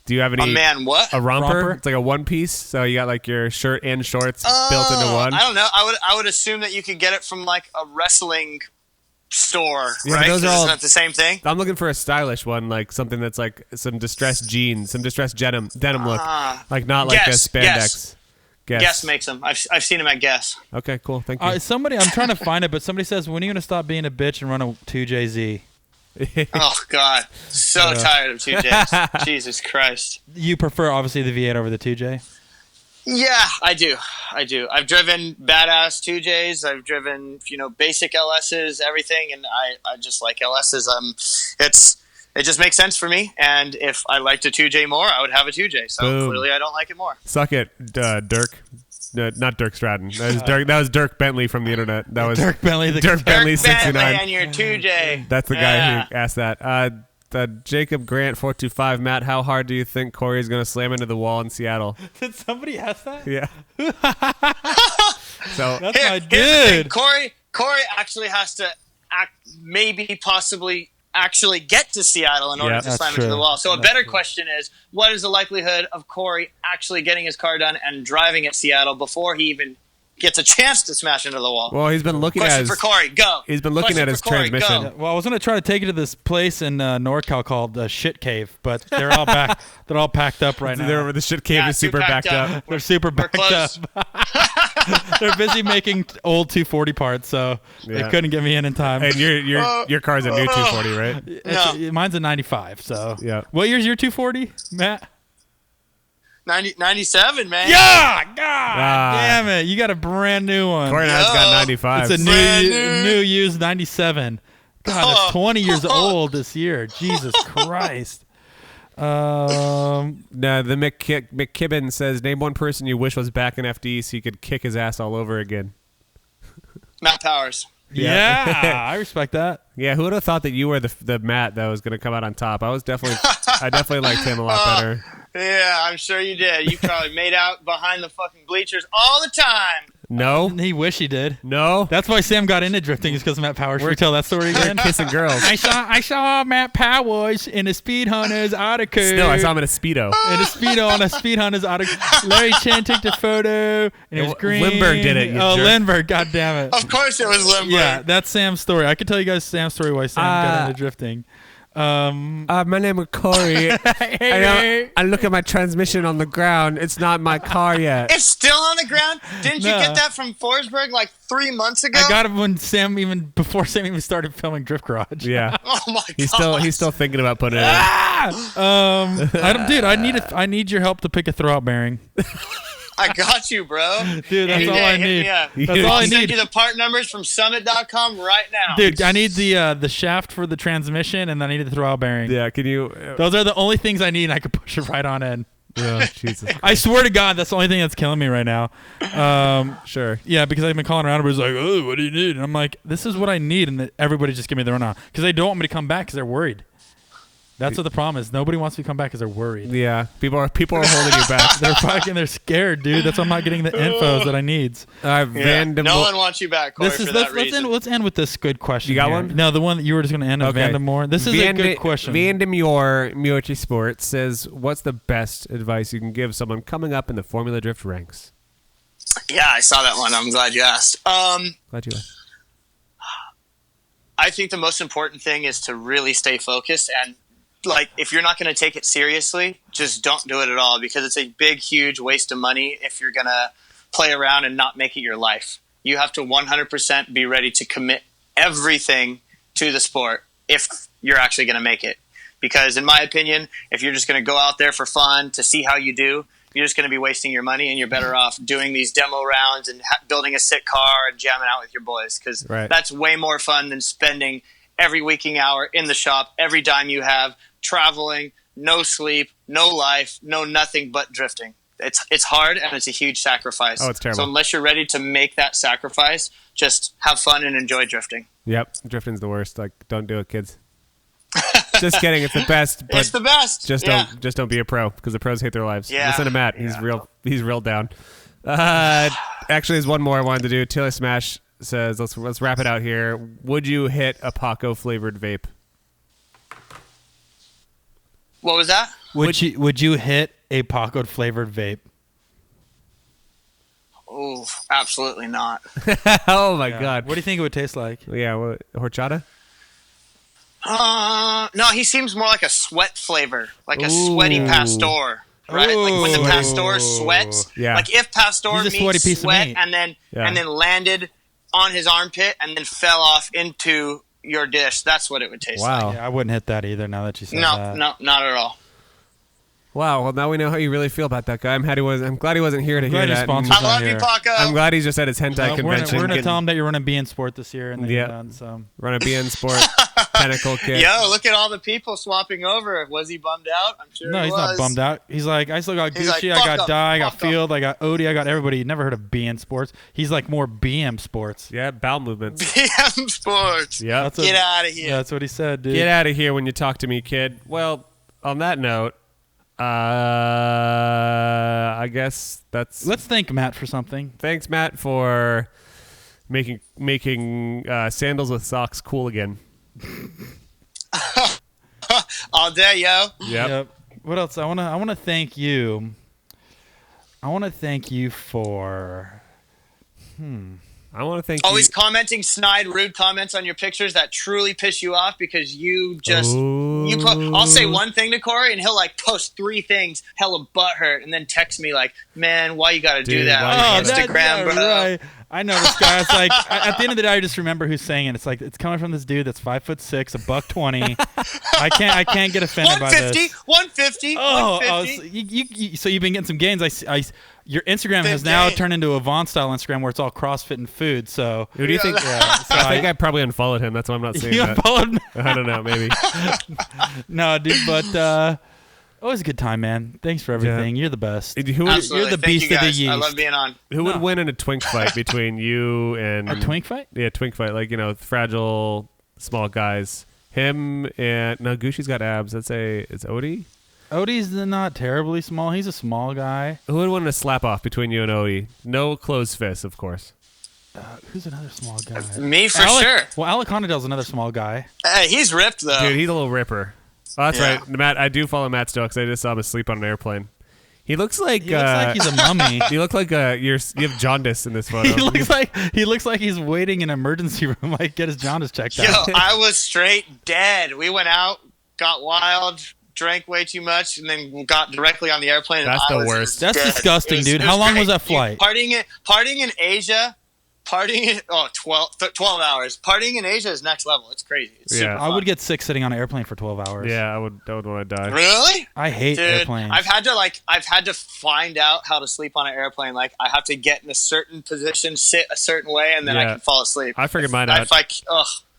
Do you have any? A man what? A romper? Romper? It's like a one piece. So you got like your shirt and shorts built into one. I don't know. I would assume that you could get it from like a wrestling store, Yeah, but right? those are all- Isn't that the same thing? I'm looking for a stylish one, like something that's like some distressed jeans, some distressed denim look, like not like Guess, a spandex. Guess makes them. I've seen them at Guess. Okay, cool. Thank you. Somebody, I'm trying to find it, but somebody says, when are you going to stop being a bitch and run a 2JZ? Oh God, so tired of 2Js. Jesus Christ. You prefer, obviously, the V8 over the 2J? Yeah, I do. I do. I've driven badass 2Js. I've driven, basic LSs, everything, and I just like LSs. It just makes sense for me. And if I liked a 2J more, I would have a 2J. So Boom. clearly, I don't like it more. Suck it, Dirk. No, not Dirk Stratton. That was Dirk Bentley from the internet. That was Dirk Bentley, Dirk Bentley 69. And your 2J. That's the guy who asked that. Jacob Grant 425. Matt, how hard do you think Corey is going to slam into the wall in Seattle? Did somebody ask that? Yeah. So That's my Here's the thing. dude. Corey actually has to possibly actually get to Seattle in order to that's slam into true. the wall. So a That's better true. question is, what is the likelihood of Corey actually getting his car done and driving at Seattle before he even gets a chance to smash into the wall? well, he's been looking Question at for Corey, go. He's been looking Question at his for Corey, transmission. go. Well, I was gonna try to take it to this place in NorCal called the Shit Cave, but they're all back. They're all packed up right now. The shit cave Yeah, is too super packed backed up. up. They're super We're backed up. close. They're busy making old 240 parts, so they Yeah. couldn't get me in time. And your car's a new 240, right? No. Mine's a 95. So Yeah. What year's your 240, Matt? 97, man. Yeah, God Ah. damn it! You got a brand new one. Corey now has got 95. It's a Brand new used 97. God, it's 20 years old this year. Jesus Christ. No, the McKibben says, name one person you wish was back in FD so you could kick his ass all over again. Matt Powers. Yeah, I respect that. Yeah, who would have thought that you were the Matt that was going to come out on top? I definitely liked him a lot better. Yeah, I'm sure you did. You probably made out behind the fucking bleachers all the time. No, He wish he did. no, That's why Sam got into drifting, is because of Matt Powers. Should we tell that story again? kissing girls. I saw Matt Powers in a Speed Hunters article. No, I saw him in a Speedo. in a Speedo on a Speed Hunters article. Larry Chen took the photo, and it was green. Lindbergh did it, you Oh, jerk. Lindbergh, god damn it. Of course it was Lindbergh. Yeah, that's Sam's story. I could tell you guys Sam's story why Sam got into drifting. My name is Corey. I look at my transmission on the ground. It's not my car yet. It's still on the ground? Didn't you No. get that from Forsberg like 3 months ago? I got it when before Sam even started filming Drift Garage. Yeah, Oh my god. he's still thinking about putting it in. I need your help to pick a throwout bearing. I got you, bro. Dude, that's Any all day, I hit need. me up. That's all I I'll send need. you the part numbers from summit.com right now. Dude, I need the shaft for the transmission, and I need the throwout bearing. Yeah, can you? Those are the only things I need, and I can push it right on in. Oh, Jesus. I swear to God, that's the only thing that's killing me right now. Sure. Yeah, because I've been calling around, everybody's like, oh, what do you need? And I'm like, this is what I need, and everybody just give me their own on. Because they don't want me to come back because they're worried. That's what the problem is. Nobody wants me to come back because they're worried. Yeah, people are holding you back. They're scared, dude. That's why I'm not getting the infos that I need. Yeah. No one wants you back, Corey, for that reason. Let's end with this good question. You got here. one? No, the one that you were just going to end with Vandemore. This is a good question. Vandemore Muichi Sports says, what's the best advice you can give someone coming up in the Formula Drift ranks? Yeah, I saw that one. I'm glad you asked. Glad you asked. I think the most important thing is to really stay focused, and like, if you're not going to take it seriously, just don't do it at all, because it's a big, huge waste of money if you're going to play around and not make it your life. You have to 100% be ready to commit everything to the sport if you're actually going to make it. Because in my opinion, if you're just going to go out there for fun to see how you do, you're just going to be wasting your money, and you're better off doing these demo rounds and building a sick car and jamming out with your boys, because that's way more fun than spending every waking hour in the shop, every dime you have, traveling, no sleep, no life, no nothing but drifting. It's hard, and it's a huge sacrifice. Oh, it's terrible. So unless you're ready to make that sacrifice, just have fun and enjoy drifting. Yep, drifting's the worst. Like, don't do it, kids. Just kidding. It's the best. But It's the best. Just don't be a pro, because the pros hate their lives. Yeah. Listen to Matt. He's real down. Actually, there's one more I wanted to do. Taylor Smash says, let's wrap it out here. Would you hit a Paco flavored vape? What was that? Would you hit a Paco flavored vape? Oh, absolutely not. Oh my God. What do you think it would taste like? Yeah, horchata? No, he seems more like a sweat flavor, like a sweaty pastor, right? Like when the Ooh. pastor sweats. Yeah. Like if pastor He's a sweaty meets piece of sweat meat. and then landed on his armpit and then fell off into your dish, that's what it would taste like. Wow. Yeah, I wouldn't hit that either. Now that you said No, that. no, not at all. Wow. Well, now we know how you really feel about that guy. I'm glad he wasn't here to hear glad his that. sponsors I not love you, here. Paco. I'm glad he's just at his hentai Well, convention. we're gonna tell him that you're running BN Sport this year, and then Yeah. you're done, so. Run a BN Sport Tentacle Kit. Yo, look at all the people swapping over. Was he bummed out? I'm sure No, he he's was. not bummed out. He's like, I still got He's like, Gucci, I fuck got up, Dye, I got fuck up. Field, I got Odie, I got everybody. Never heard of BN Sports. He's like more BM Sports. Yeah, bowel movements. BM Sports. Yeah. That's Get out of here. Yeah, that's what he said, dude. Get out of here when you talk to me, kid. Well, on that note, I guess that's. Let's thank Matt for something. Thanks, Matt, for making sandals with socks cool again. All day, yo. Yep. What else? I wanna thank you. I want to thank you for. I want to thank Always you. commenting snide, rude comments on your pictures that truly piss you off because you just you put. I'll say one thing to Corey and he'll like post 3 things, hella butthurt, and then text me like, "Man, why you got to do Dude, that why on you gotta- Instagram, bro?" Right. I know this guy. It's like at the end of the day, I just remember who's saying it. It's like it's coming from this dude that's 5'6", $120. I can't get offended by 150, this. 150, Oh, 150. so you've been getting some gains. Your Instagram has now turned into a Vaughn style Instagram where it's all CrossFit and food. So Who do you think? so I think I probably unfollowed him. That's why I'm not saying you that. unfollowed me? I don't know. Maybe. No, dude, but always a good time, man. Thanks for everything. You're the best. Who would, Absolutely. You're the Thank beast you of the guys. yeast. I love being on. who would win in a twink fight between you and A twink fight? Yeah, twink fight. Like fragile small guys. Him and no, Gucci's got abs. It's Odie. Odie's not terribly small. He's a small guy. Who would win in a slap off between you and Odie? No closed fists, of course. Who's another small guy? Me for sure. Well, Alec Conadale's another small guy. Hey, he's ripped though. Dude, he's a little ripper. Oh, that's Yeah. right, Matt. I do follow Matt still because I just saw him asleep on an airplane. He looks like He looks like he's a mummy. you look like you have jaundice in this photo. he looks like he's waiting in an emergency room, like get his jaundice checked Yo, out. I was straight dead. We went out, got wild, drank way too much, and then got directly on the airplane. And That's I the was worst. That's dead. disgusting, dude. It How long was great. that flight? Partying in Asia. 12 hours. Partying in Asia is next level. It's crazy. It's super Yeah. I would get sick sitting on an airplane for 12 hours. Yeah, I would want to die. Really? I hate Dude, airplanes. I've had to find out how to sleep on an airplane. Like I have to get in a certain position, sit a certain way, and then I Yeah. can fall asleep. I figured mine I out.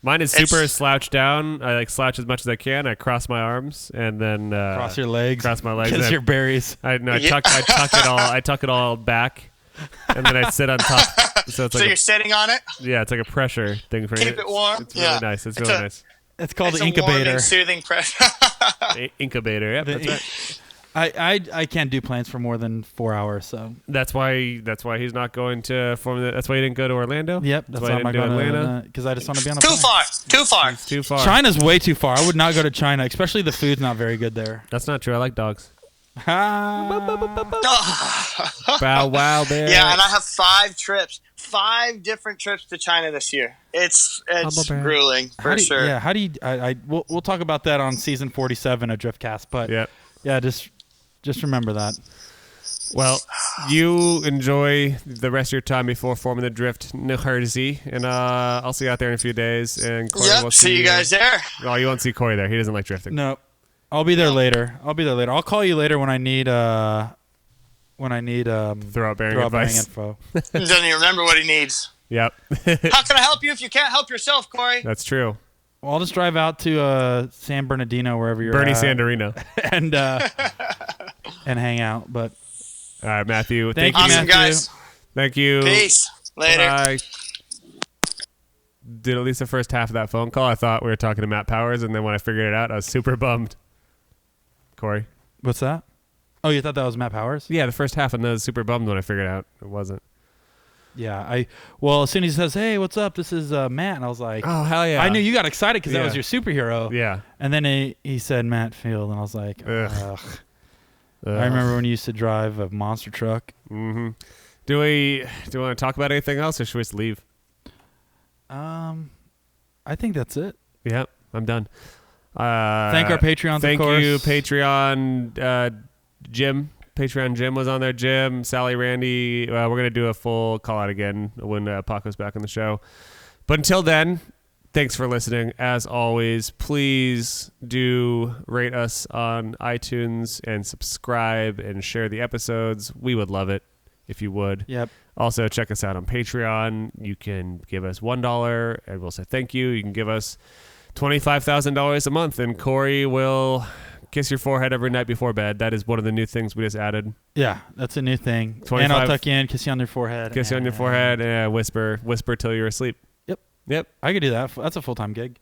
Mine is It's- super slouched down. I slouch as much as I can. I cross my arms and then Cross your legs. cross my legs. Because and your berries. I Yeah. tuck it all back, and then I sit on top. So it's So like you're sitting on it. it's like a pressure thing for Keep it warm. It's really Yeah. nice. It's It's really a- nice. It's called It's the a warm incubator. and soothing pressure. Incubator. Yep, The that's right. I can't do planes for more than 4 hours, so That's why he's not going to form. That's why he didn't go to Orlando. yep, that's why why he I'm not didn't do going Atlanta. to because I just want to be on a Too plane. far. Too far. It's too far. China's way too far. I would not go to China, especially the food's not very good there. That's not true. I like dogs. Ah. Bow wow, bear. Yeah, and I have 5 different trips to China this year. It's Humble brag. grueling How for do you- sure. Yeah, how do you? We'll talk about that on season 47 of Driftcast, but Yep. yeah, just remember that. Well, you enjoy the rest of your time before forming the Drift New Jersey, and I'll see you out there in a few days. And Corey will Yep. See you guys there. Oh, you won't see Corey there. He doesn't like drifting. No, I'll be there later. I'll call you later when I need Throw out bearing advice. info. He doesn't even remember what he needs. Yep, How can I help you if you can't help yourself, Corey? that's true. Well, I'll just drive out to San Bernardino, wherever you're Bernie at, Sandorino. and hang out. But All right, Matthew. Thank you, Awesome, Matthew. guys. Thank you. Peace. Later. I did at least the first half of that phone call. I thought we were talking to Matt Powers, and then when I figured it out, I was super bummed. Corey? what's that? Oh, you thought that was Matt Powers? Yeah, the first half, and then I was super bummed when I figured it out. It wasn't. Yeah, well, as soon as he says, "Hey, what's up? This is Matt," and I was like, Oh, hell yeah. I knew you got excited because that Yeah. was your superhero. Yeah. And then he said Matt Field, and I was like, Ugh. ugh. I remember when you used to drive a monster truck. Mm-hmm. Do we want to talk about anything else, or should we just leave? I think that's it. Yep, I'm done. Thank our Patreons, Thank of course. you, Patreon. Jim. Patreon Jim was on there. Jim, Sally, Randy. We're going to do a full call out again when Paco's back on the show. But until then, Thanks for listening. As always, please do rate us on iTunes and subscribe and share the episodes. We would love it if you would. Yep. Also, check us out on Patreon. You can give us $1 and we'll say thank you. You can give us $25,000 a month and Corey will kiss your forehead every night before bed. That is one of the new things we just added. Yeah, that's a new thing. 25 And I'll tuck you in, kiss you on your forehead. Kiss you on your forehead and whisper till you're asleep. Yep. I could do that. That's a full-time gig.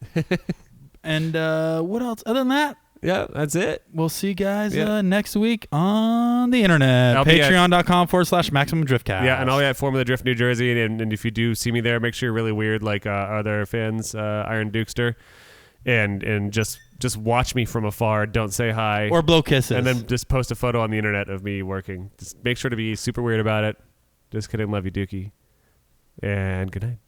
And what else? Other than that, Yeah, that's it. we'll see you guys Yeah. Next week on the internet. I'll be at- Patreon.com/Maximum Driftcast. Yeah, and I'll be at Formula Drift, New Jersey. And if you do see me there, make sure you're really weird like other fans, Iron Dukester. And just watch me from afar. Don't say hi. Or blow kisses. And then just post a photo on the internet of me working. Just make sure to be super weird about it. Just kidding. Love you, Dookie. And good night.